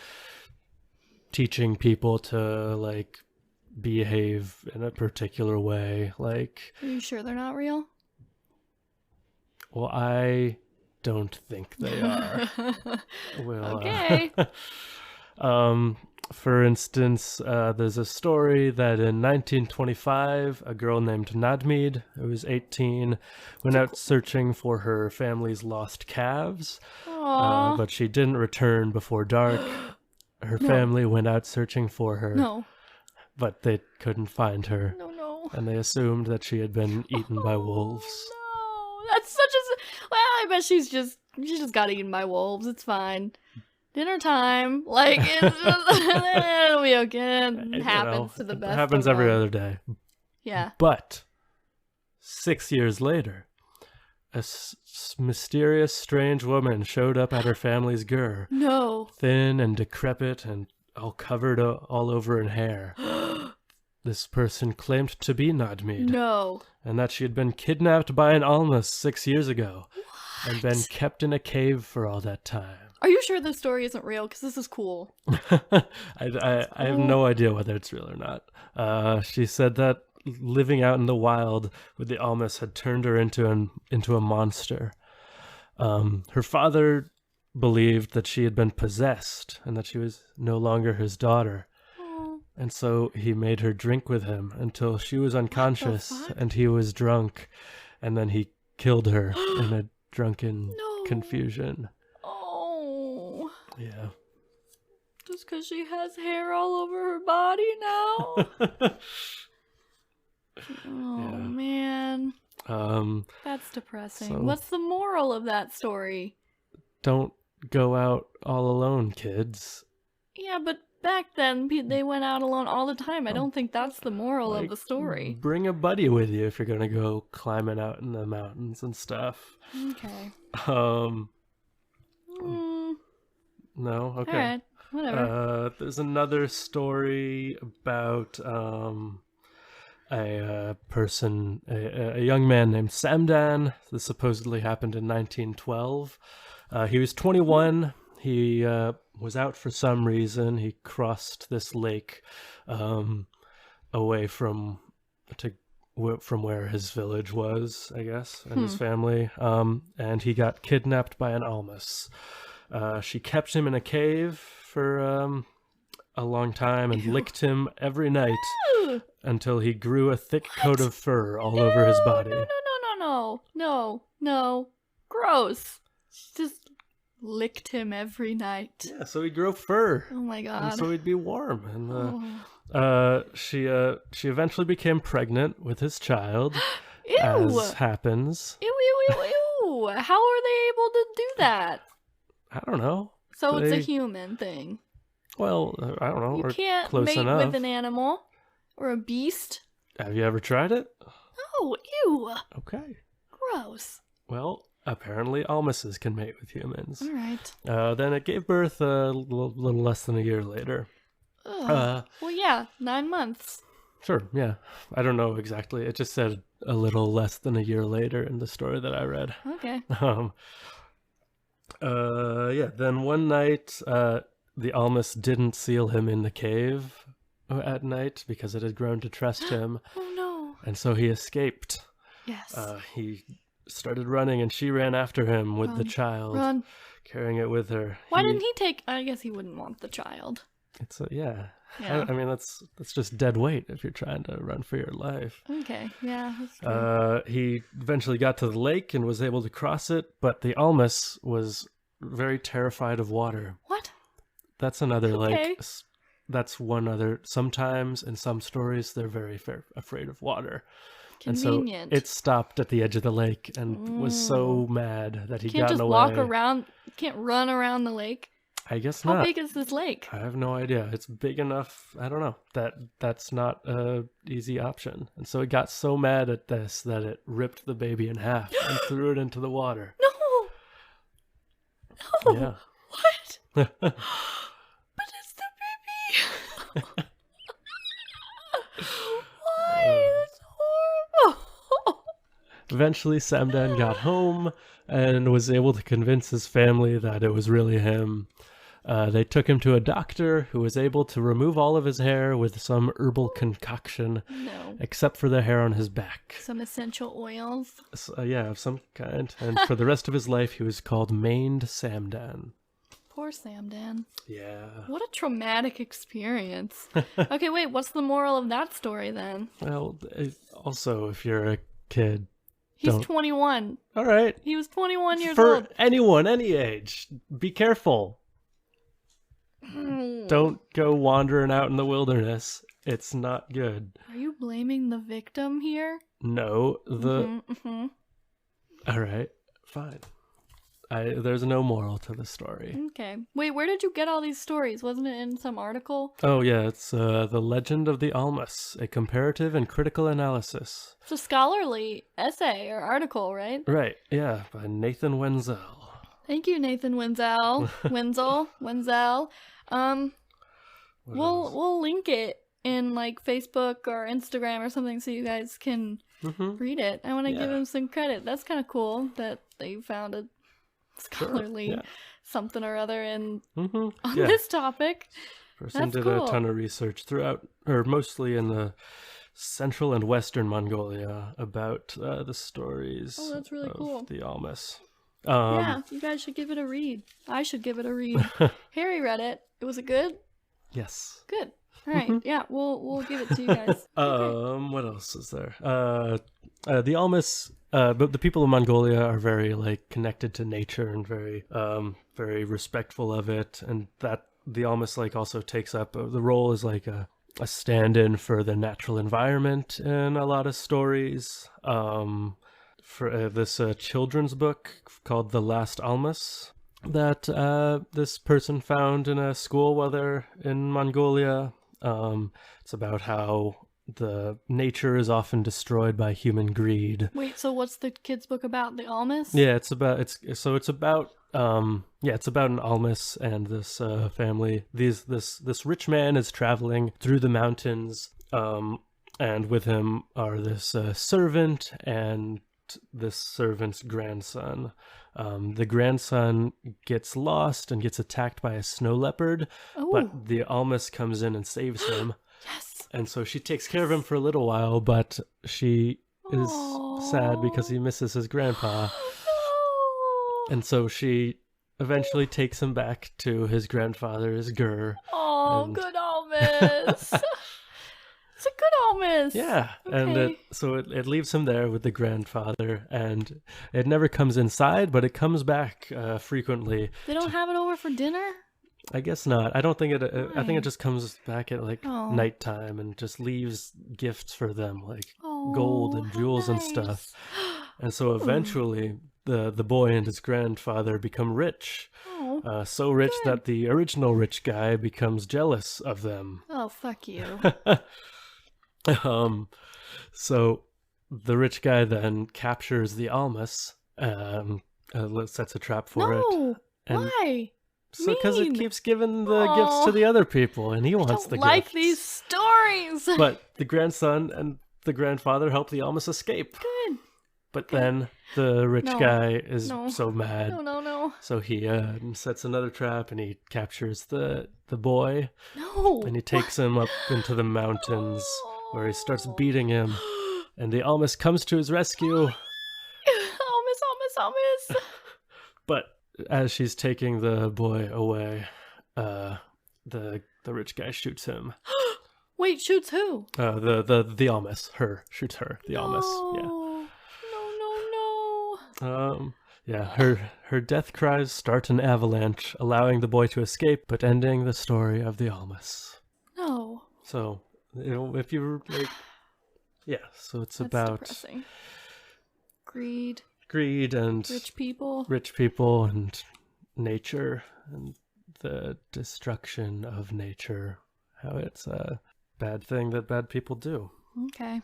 teaching people to, like, behave in a particular way. Like, Are you sure they're not real? well, I don't think they are. Well, Okay. For instance, there's a story that in 1925, a girl named Nadmid, who was 18, went out searching for her family's lost calves, Aww. but she didn't return before dark. Her family went out searching for her, No. but they couldn't find her, No. and they assumed that she had been eaten by wolves. No. That's such a... Well, I bet she just got eaten by wolves. It's fine. Dinner time. Like, it'll be okay. It happens to the best. It happens every other day. Yeah. But 6 years later, a mysterious, strange woman showed up at her family's gur. No. Thin and decrepit and all covered all over in hair. This person claimed to be Nadmid. No. And that she had been kidnapped by an Almas 6 years ago. What? And been kept in a cave for all that time. Are you sure this story isn't real? Because this is cool. I have no idea whether it's real or not. She said that living out in the wild with the Almas had turned her into a monster. Her father believed that she had been possessed and that she was no longer his daughter. And so he made her drink with him until she was unconscious and he was drunk. And then he killed her in a drunken confusion. Oh. Yeah. Just because she has hair all over her body now? Man. That's depressing. So what's the moral of that story? Don't go out all alone, kids. Yeah, but back then they went out alone all the time. I don't think that's the moral of the story. Bring a buddy with you if you're gonna go climbing out in the mountains and stuff. Okay. No? Okay. Alright, whatever. There's another story about a person, a young man named Samdan. This supposedly happened in 1912. He was 21. He was out for some reason. He crossed this lake away from where his village was, I guess, and his family. And he got kidnapped by an Almas. She kept him in a cave for a long time and licked him every night until he grew a thick coat of fur all over his body. No. Gross. She just licked him every night. Yeah, so he'd grow fur. Oh my god. And so he'd be warm. And she eventually became pregnant with his child. Ew. As happens. Ew. How are they able to do that? I don't know. So it's a human thing. Well, I don't know. You can't close mate enough. with an animal or a beast. Have you ever tried it? Oh, ew. Okay. Gross. Well, apparently Almases can mate with humans. All right. Then it gave birth a little less than a year later. Well, yeah, 9 months. Sure, yeah. I don't know exactly. It just said a little less than a year later in the story that I read. Okay. Then one night, the Almas didn't seal him in the cave at night because it had grown to trust him. Oh no. And so he escaped. Yes. He started running and she ran after him with the child. Run. Carrying it with her. Why didn't he take... I guess he wouldn't want the child. It's yeah. Yeah. I mean, that's just dead weight if you're trying to run for your life. Okay, yeah. That's true. He eventually got to the lake and was able to cross it, but the Almas was very terrified of water. What? That's another, Okay. that's one other... Sometimes, in some stories, they're very afraid of water. Convenient. And so it stopped at the edge of the lake and was so mad that he Can't got just away. walk around... Can't run around the lake? I guess How not. big is this lake? I have no idea. It's big enough. I don't know. That's not a easy option. And so it got so mad at this that it ripped the baby in half and threw it into the water. No! Yeah. What? But it's the baby! Why? That's horrible! Eventually, Samdan got home and was able to convince his family that it was really him. They took him to a doctor who was able to remove all of his hair with some herbal concoction, No. except for the hair on his back. Some essential oils. Yeah, of some kind. And for the rest of his life, he was called Maned Samdan. Poor Samdan. Yeah. What a traumatic experience. Okay, wait, what's the moral of that story then? Well, also, if you're a kid... He's 21. All right. He was 21 years For old. anyone, any age, be careful. Don't go wandering out in the wilderness. It's not good. Are you blaming the victim here? No, All right, fine. There's no moral to the story. Okay. Wait, where did you get all these stories? Wasn't it in some article? Oh yeah, it's The Legend of the Almas, a comparative and critical analysis. It's a scholarly essay or article, right? Right, yeah, by Nathan Wenzel. Thank you, Nathan Wenzel. Wenzel. We'll link it in like Facebook or Instagram or something so you guys can read it. I want to give him some credit. That's kind of cool that they found a scholarly something or other on this topic. Person That's did cool. a ton of research throughout, or mostly in the central and western Mongolia about the stories that's really of cool. the Almas. Yeah, you guys should give it a read. I should give it a read. Harry read it. Was it good? Yes. Good. All right. Yeah, we'll give it to you guys. What else is there? The Almas, but the people of Mongolia are very like connected to nature and very respectful of it, and that the Almas like also takes up the role as like a stand-in for the natural environment in a lot of stories. For this children's book called The Last Almas that this person found in a school while they're in Mongolia. It's about how the nature is often destroyed by human greed. Wait, so what's the kid's book about? The Almas? Yeah, it's about an Almas and this family. This rich man is traveling through the mountains, and with him are this servant and this servant's grandson. The grandson gets lost and gets attacked by a snow leopard, but the Almas comes in and saves him. Yes. And so she takes care of him for a little while, but she is sad because he misses his grandpa. No. And so she eventually takes him back to his grandfather's gur. Oh, good Almas. It's a good Almas. Yeah, Okay. and it leaves him there with the grandfather, and it never comes inside, but it comes back frequently. They don't have it over for dinner? I guess not. I don't think it. I think it just comes back at like Oh. nighttime and just leaves gifts for them, like Oh, gold and how jewels and nice. stuff. And so eventually, the boy and his grandfather become rich. Oh. So rich that the original rich guy becomes jealous of them. Oh, fuck you. So the rich guy then captures the Almas, sets a trap for it. No. And Why? So because it Mean. keeps giving the gifts to the other people, and he wants the Don't like gifts. these stories. But the grandson and the grandfather help the Almas escape. Good. But then the rich No. guy is No. so mad. No. So he sets another trap, and he captures the boy, No. and he takes him up into the mountains, where he starts beating him. And the Almas comes to his rescue. Almas. But as she's taking the boy away, the rich guy shoots him. Wait, shoots who? The Almas. Her shoots her. The Almas. Yeah. No. Yeah. Her death cries start an avalanche, allowing the boy to escape, but ending the story of the Almas. No. So, if you like, yeah. So it's That's about depressing. greed and Rich people. and nature and the destruction of nature. How it's a bad thing that bad people do. Okay.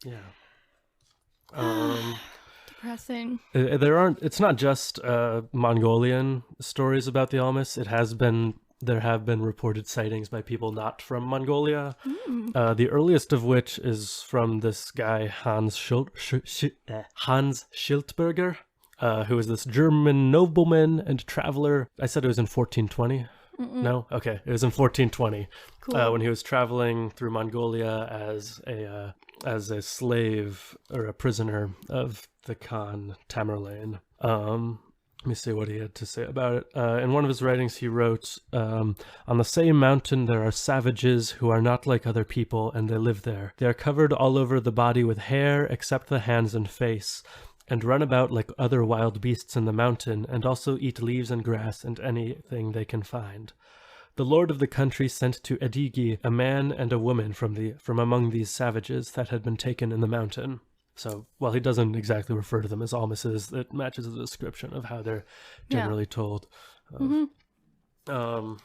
Yeah. Depressing. It's not just Mongolian stories about the Almas. It has been there have been reported sightings by people not from Mongolia. Mm. The earliest of which is from this guy Hans Schiltberger, who was this German nobleman and traveler. I said it was in 1420. Mm-mm. No? Okay. It was in 1420 Cool. when he was traveling through Mongolia as a slave or a prisoner of the Khan Tamerlane. Let me see what he had to say about it. In one of his writings, he wrote, on the same mountain there are savages who are not like other people, and they live there. They are covered all over the body with hair, except the hands and face, and run about like other wild beasts in the mountain, and also eat leaves and grass and anything they can find. The lord of the country sent to Edigi a man and a woman from among these savages that had been taken in the mountain. So, while he doesn't exactly refer to them as Almases, it matches the description of how they're generally told. Mm-hmm. And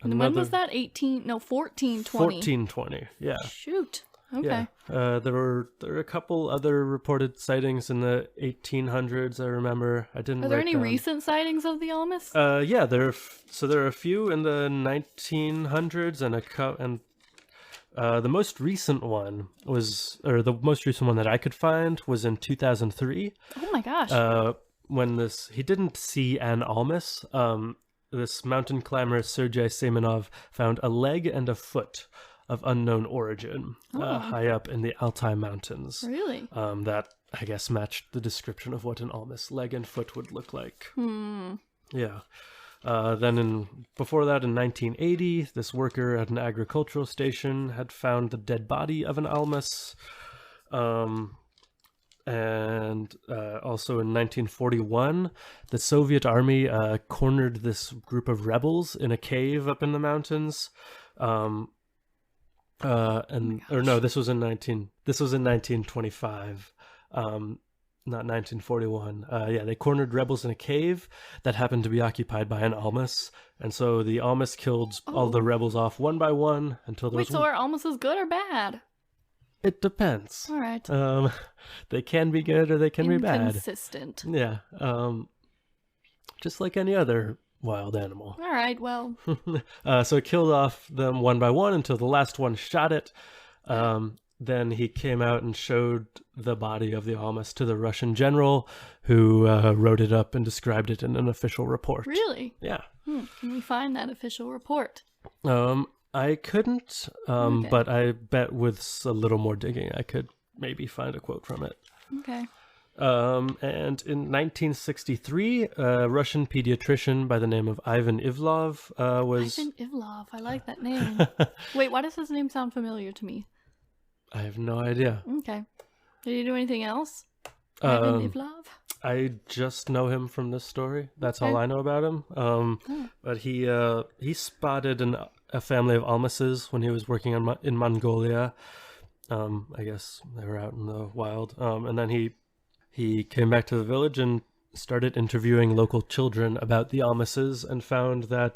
when was that? 1420. 1420, yeah. Shoot. Okay. Yeah. There were a couple other reported sightings in the 1800s, I remember. I didn't Are there write any down. recent sightings of the Almas? Yeah, there are a few in the 1900s and the most recent one the most recent one that I could find was in 2003. Oh my gosh. When he didn't see an Almas. This mountain climber Sergei Semenov found a leg and a foot of unknown origin high up in the Altai Mountains. Really? That I guess matched the description of what an Almas leg and foot would look like. Yeah. Then before that, in 1980, this worker at an agricultural station had found the dead body of an Almas. And also in 1941, the Soviet army cornered this group of rebels in a cave up in the mountains. This was in 1925. Not 1941. They cornered rebels in a cave that happened to be occupied by an Almas, and so the Almas killed all the rebels off one by one until there was. Wait, so are Almases good or bad? It depends. All right. They can be good or they can be bad. Inconsistent. Yeah. Just like any other wild animal. All right. Well. So it killed off them one by one until the last one shot it. Then he came out and showed the body of the Almas to the Russian general, who wrote it up and described it in an official report. Really? Yeah. Can we find that official report? I couldn't, Okay. but I bet with a little more digging I could maybe find a quote from it. Okay. And in 1963, a Russian pediatrician by the name of Ivan Ivlov was... Ivan Ivlov. I like that name. Wait, why does his name sound familiar to me? I have no idea. Okay. Did he do anything else? Ivan Ivlov? I just know him from this story. That's all Okay. I know about him. But he spotted a family of Almases when he was working in Mongolia. I guess they were out in the wild. And then he came back to the village and started interviewing local children about the Almases, and found that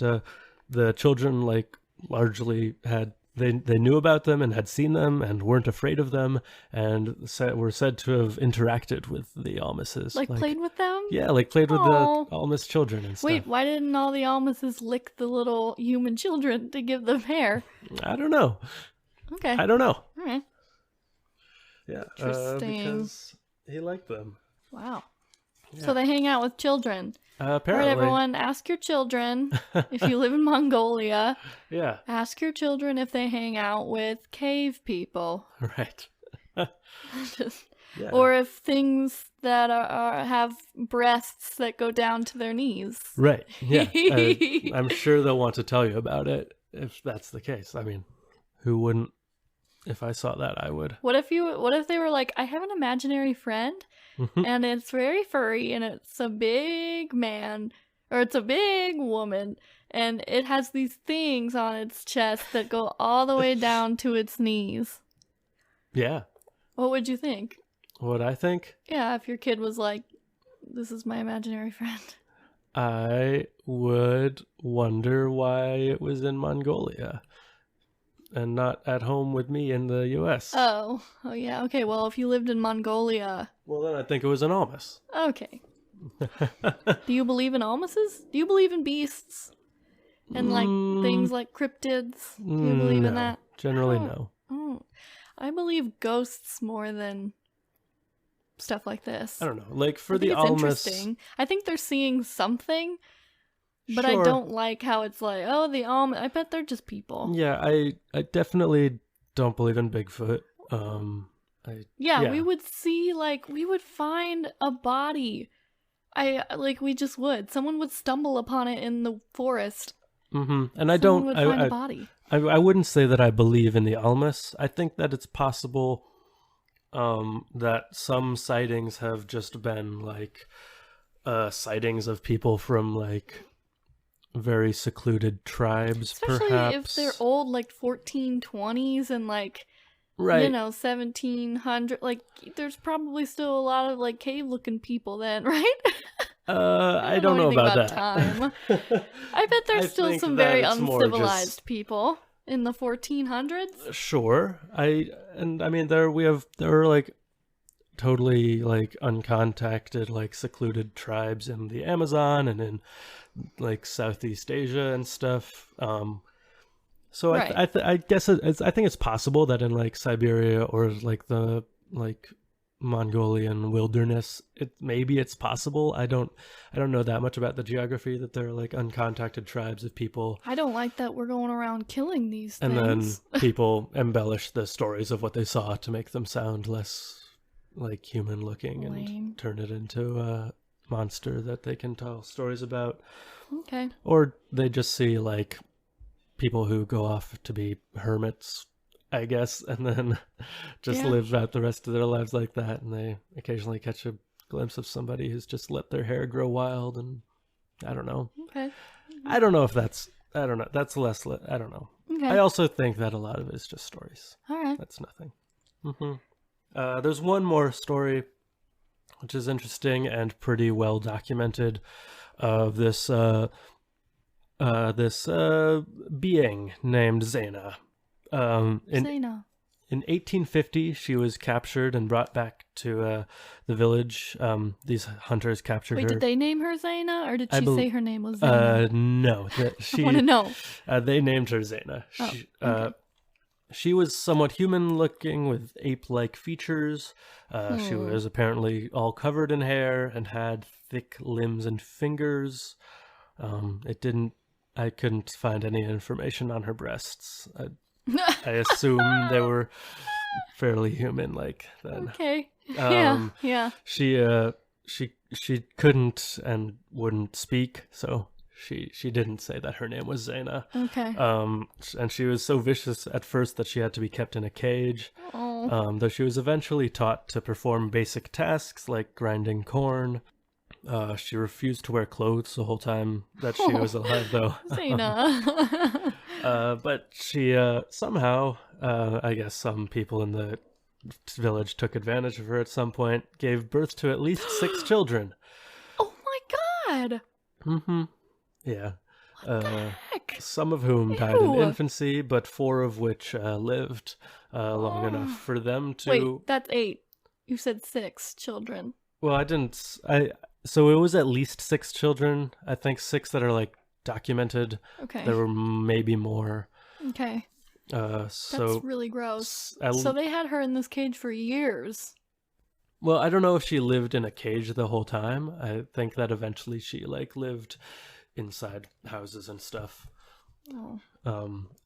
the children largely had. They knew about them and had seen them and weren't afraid of them, and were said to have interacted with the Almases. Played with them? Yeah, played with Aw. the Almas children and stuff. Wait, why didn't all the Almases lick the little human children to give them hair? I don't know. Okay. I don't know. All right. Yeah. Interesting. Because he liked them. Wow. Yeah. So they hang out with children. Apparently. All right, everyone, ask your children if you live in Mongolia. Yeah. Ask your children if they hang out with cave people. Right. Yeah. Or if things that have breasts that go down to their knees. Right. Yeah. I'm sure they'll want to tell you about it if that's the case. I mean, who wouldn't? If I saw that, I would. What if they were like, I have an imaginary friend and it's very furry and it's a big man or it's a big woman and it has these things on its chest that go all the way down to its knees. Yeah. What would you think? What I think? Yeah, if your kid was like, this is my imaginary friend. I would wonder why it was in Mongolia and not at home with me in the U.S. Oh yeah. Okay, well, if you lived in Mongolia. Well, then I think it was an Almas. Okay. Do you believe in Almases? Do you believe in beasts? And like things like cryptids. Do you believe in that? Generally, no. Oh, I believe ghosts more than stuff like this. I don't know. Like for I the think it's Almas, interesting. I think they're seeing something, but sure. I don't like how it's like, oh, the Almas. I bet they're just people. Yeah, I definitely don't believe in Bigfoot. We would see, like, we would find a body. We just would. Someone would stumble upon it in the forest. And Someone would find a body. I wouldn't say that I believe in the Almas. I think that it's possible that some sightings have just been like sightings of people from like very secluded tribes, especially perhaps. If they're old, like 1420s and like, right. 1700. Like, there's probably still a lot of like cave-looking people then, right? I don't know about that. Time. I bet there's still some very uncivilized people in the 1400s. Sure. There are like totally like uncontacted, like secluded tribes in the Amazon and in like Southeast Asia and stuff. So right. I guess I think it's possible that in like Siberia or like the like Mongolian wilderness, it's possible. I don't know that much about the geography, that there are like uncontacted tribes of people. I don't like that we're going around killing these things. And then people embellish the stories of what they saw to make them sound less like human looking and turn it into a monster that they can tell stories about. Okay. Or they just see like people who go off to be hermits, I guess, and then just live out the rest of their lives like that, and they occasionally catch a glimpse of somebody who's just let their hair grow wild, and I don't know. Okay. I don't know if that's, I don't know. That's less, I don't know. Okay. I also think that a lot of it is just stories. All right. That's nothing. There's one more story, which is interesting and pretty well documented, of this being named Zaina. Zaina. In 1850, she was captured and brought back to the village. These hunters captured her. Wait, did they name her Zaina, or did she say her name was Zaina? No. I want to know. They named her Zaina. She was somewhat human-looking with ape-like features. She was apparently all covered in hair and had thick limbs and fingers. I couldn't find any information on her breasts. I assume they were fairly human-like then. Okay. Yeah. She couldn't and wouldn't speak, so she didn't say that her name was Zaina. Okay. And she was so vicious at first that she had to be kept in a cage. Oh. Though she was eventually taught to perform basic tasks like grinding corn. She refused to wear clothes the whole time that she was alive, though. Zaina. But she somehow, I guess some people in the village took advantage of her at some point, gave birth to at least 6 children. Oh my god! Yeah. What the heck? Some of whom died in infancy, but 4 of which lived long enough for them to... Wait, that's 8. You said 6 children. Well, I didn't... So it was at least 6 children. I think 6 that are like documented. Okay. There were maybe more. Okay. That's really gross. So they had her in this cage for years. Well, I don't know if she lived in a cage the whole time. I think that eventually she like lived inside houses and stuff. Oh.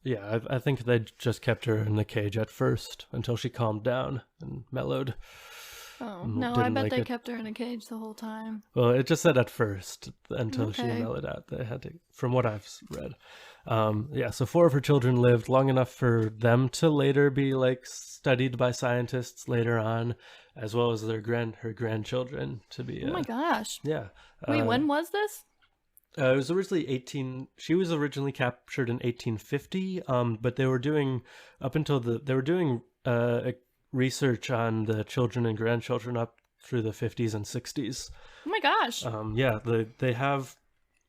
Yeah, I think they just kept her in the cage at first until she calmed down and mellowed. Oh, no, I bet they kept her in a cage the whole time. Well, it just said at first until she mellowed out. They had to, from what I've read. Yeah, so 4 of her children lived long enough for them to later be like studied by scientists later on, as well as her grandchildren to be. Oh my gosh. Yeah. Wait, when was this? It was originally she was originally captured in 1850, but they were doing research on the children and grandchildren up through the 50s and 60s. Oh my gosh. Yeah, they have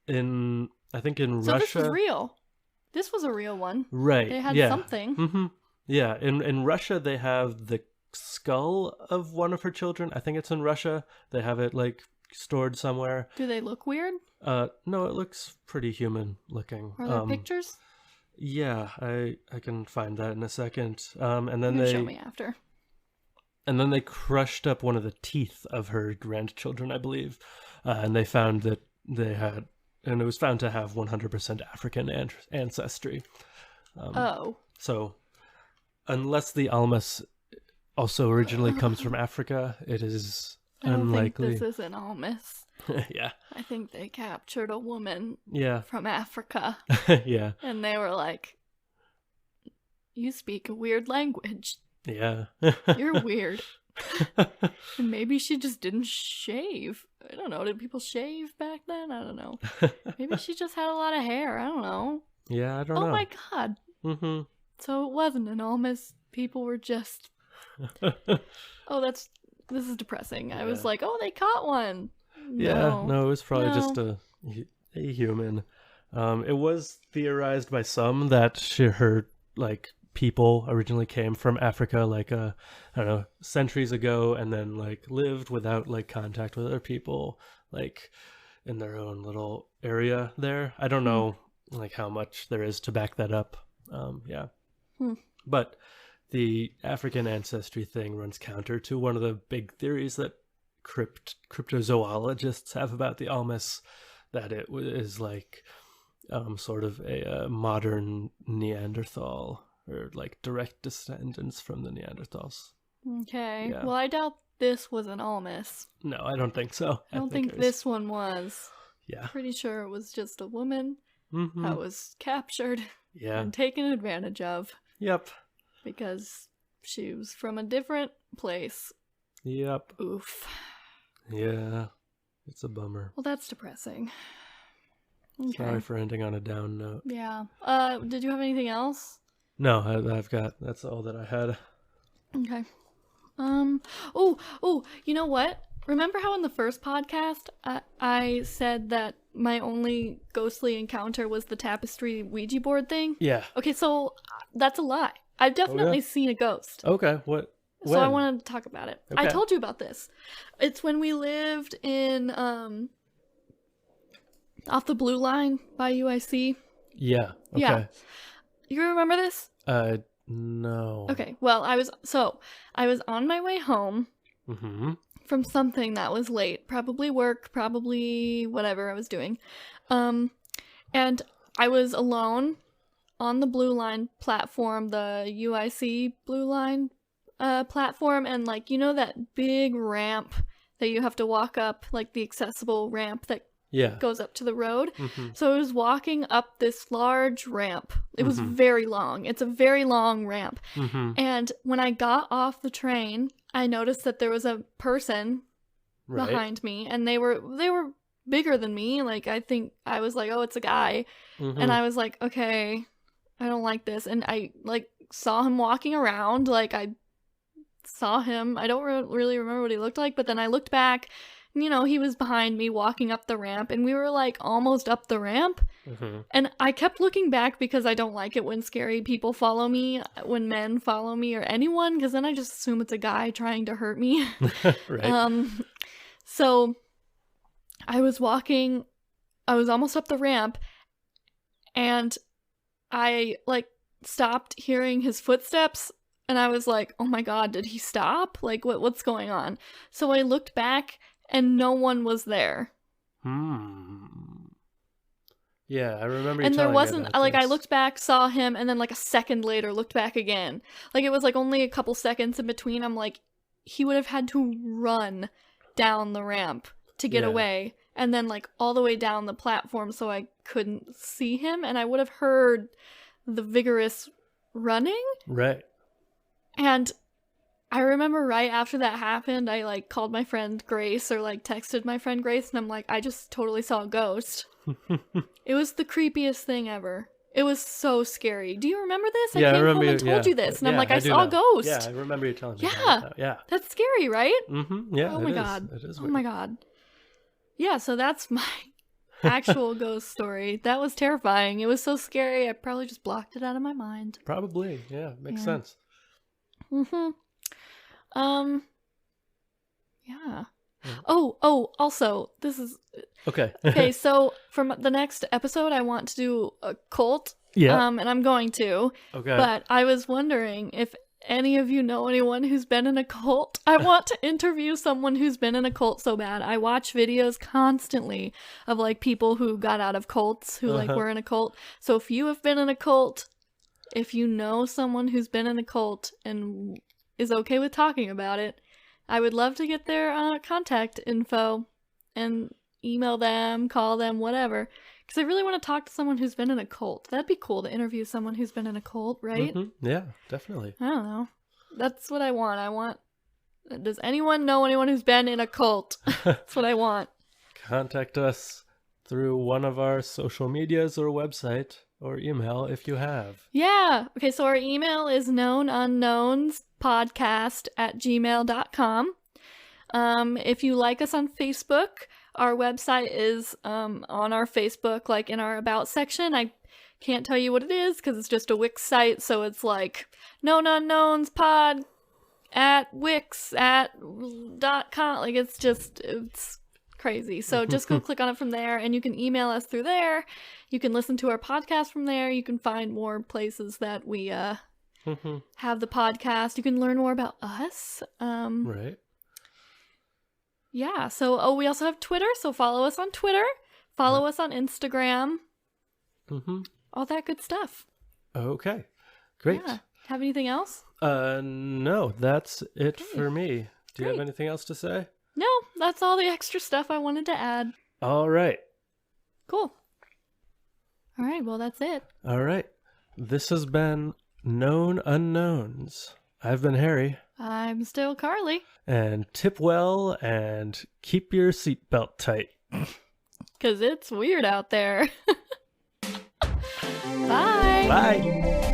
I think in Russia. So this was real. This was a real one. Right. They had something. Yeah, in Russia they have the skull of one of her children. I think it's in Russia. They have it like stored somewhere. Do they look weird? No, it looks pretty human looking. Are there pictures? Yeah, I can find that in a second. And then You can they show me after. And then they crushed up one of the teeth of her grandchildren, I believe, and they found that and it was found to have 100% African ancestry. So, unless the Almas also originally comes from Africa, it is unlikely. I don't think this is an Almas. Yeah. I think they captured a woman Yeah. from Africa. Yeah. And they were like, you speak a weird language. Yeah. You're weird. And maybe she just didn't shave. I don't know. Did people shave back then? I don't know. Maybe she just had a lot of hair. I don't know. Yeah, I don't know. Oh my god. Mm-hmm. So it wasn't an Almas. People were just... this is depressing. Yeah. I was like, oh, they caught one. Yeah, no, it was probably just a human. It was theorized by some that her people originally came from Africa, I don't know, centuries ago, and then lived without contact with other people, in their own little area there. I don't know how much there is to back that up. But the African ancestry thing runs counter to one of the big theories that cryptozoologists have about the Almas, that it is sort of a modern Neanderthal, or direct descendants from the Neanderthals. Okay. Yeah. Well, I doubt this was an Almas. No, I don't think so. I don't think this one was. Yeah. Pretty sure it was just a woman that was captured and taken advantage of. Yep. Because she was from a different place. Yep. Oof. Yeah. It's a bummer. Well, that's depressing. Okay. Sorry for ending on a down note. Yeah. Did you have anything else? No, that's all that I had. Okay. Oh, you know what? Remember how in the first podcast I said that my only ghostly encounter was the tapestry Ouija board thing? Yeah. Okay, so that's a lie. I've definitely seen a ghost. Okay, what? When? So I wanted to talk about it. Okay. I told you about this. It's when we lived in, off the Blue Line by UIC. Yeah. Okay. Yeah. You remember this? No. Okay, well, I was on my way home from something that was late. Probably work, probably whatever I was doing. And I was alone on the Blue Line platform, the UIC Blue Line platform, and that big ramp that you have to walk up, the accessible ramp that goes up to the road. So I was walking up this large ramp. It was very long. It's a very long ramp. And when I got off the train, I noticed that there was a person behind me, and they were bigger than me. I think I was like, oh, it's a guy. And I was like, okay, I don't like this. And I saw him walking around. I saw him. I don't really remember what he looked like, but then I looked back. He was behind me walking up the ramp, and we were almost up the ramp. And I kept looking back because I don't like it when scary people follow me, when men follow me, or anyone, because then I just assume it's a guy trying to hurt me. Right. So I was almost up the ramp, and I stopped hearing his footsteps, and I was like, oh my god, did he stop? What's going on? So I looked back, and no one was there. Yeah, I remember you and there telling wasn't me about this. I looked back, saw him, and then a second later looked back again. It was only a couple seconds in between. I'm like, he would have had to run down the ramp to get away, and then all the way down the platform so I couldn't see him, and I would have heard the vigorous running. Right. And I remember right after that happened, I called my friend Grace, or texted my friend Grace, and I'm like, I just totally saw a ghost. It was the creepiest thing ever. It was so scary. Do you remember this? Yeah, I came I remember home and told you this, and I'm like, I do saw know. a ghost. Yeah, I remember you telling me Yeah. about that. Yeah. That's scary, right? Yeah. Oh my god. It is oh weird. my god. Yeah, so that's my actual ghost story. That was terrifying. It was so scary, I probably just blocked it out of my mind. Probably. Yeah, makes sense. Yeah. Also, this is Okay. okay. So from the next episode, I want to do a cult. Yeah. And I'm going to. Okay. But I was wondering if any of you know anyone who's been in a cult. I want to interview someone who's been in a cult so bad. I watch videos constantly of like people who got out of cults, who like were in a cult. So if you have been in a cult, if you know someone who's been in a cult and is okay with talking about it, I would love to get their contact info and email them, call them, whatever. Because I really want to talk to someone who's been in a cult. That'd be cool to interview someone who's been in a cult, right? Mm-hmm. Yeah, definitely. I don't know. That's what I want. Does anyone know anyone who's been in a cult? That's what I want. Contact us through one of our social medias or website or email if you have. Yeah. Okay, so our email is knownunknownspodcast@gmail.com. If you like us on Facebook, our website is on our Facebook, like in our About section. I can't tell you what it is because it's just a Wix site, so it's like knownunknownspod@wix.com. Like it's crazy. So just go click on it from there, and you can email us through there. You can listen to our podcast from there. You can find more places that we have the podcast. You can learn more about us. Right. Yeah, so we also have Twitter, so follow us on Twitter, follow us on Instagram, all that good stuff. Okay, great. Yeah. Have anything else? No, that's it for me. Do you have anything else to say? No, that's all the extra stuff I wanted to add. All right. Cool. All right, well, that's it. All right. This has been Known Unknowns. I've been Harry. I'm still Carly. And tip well and keep your seatbelt tight. 'Cause it's weird out there. Bye. Bye.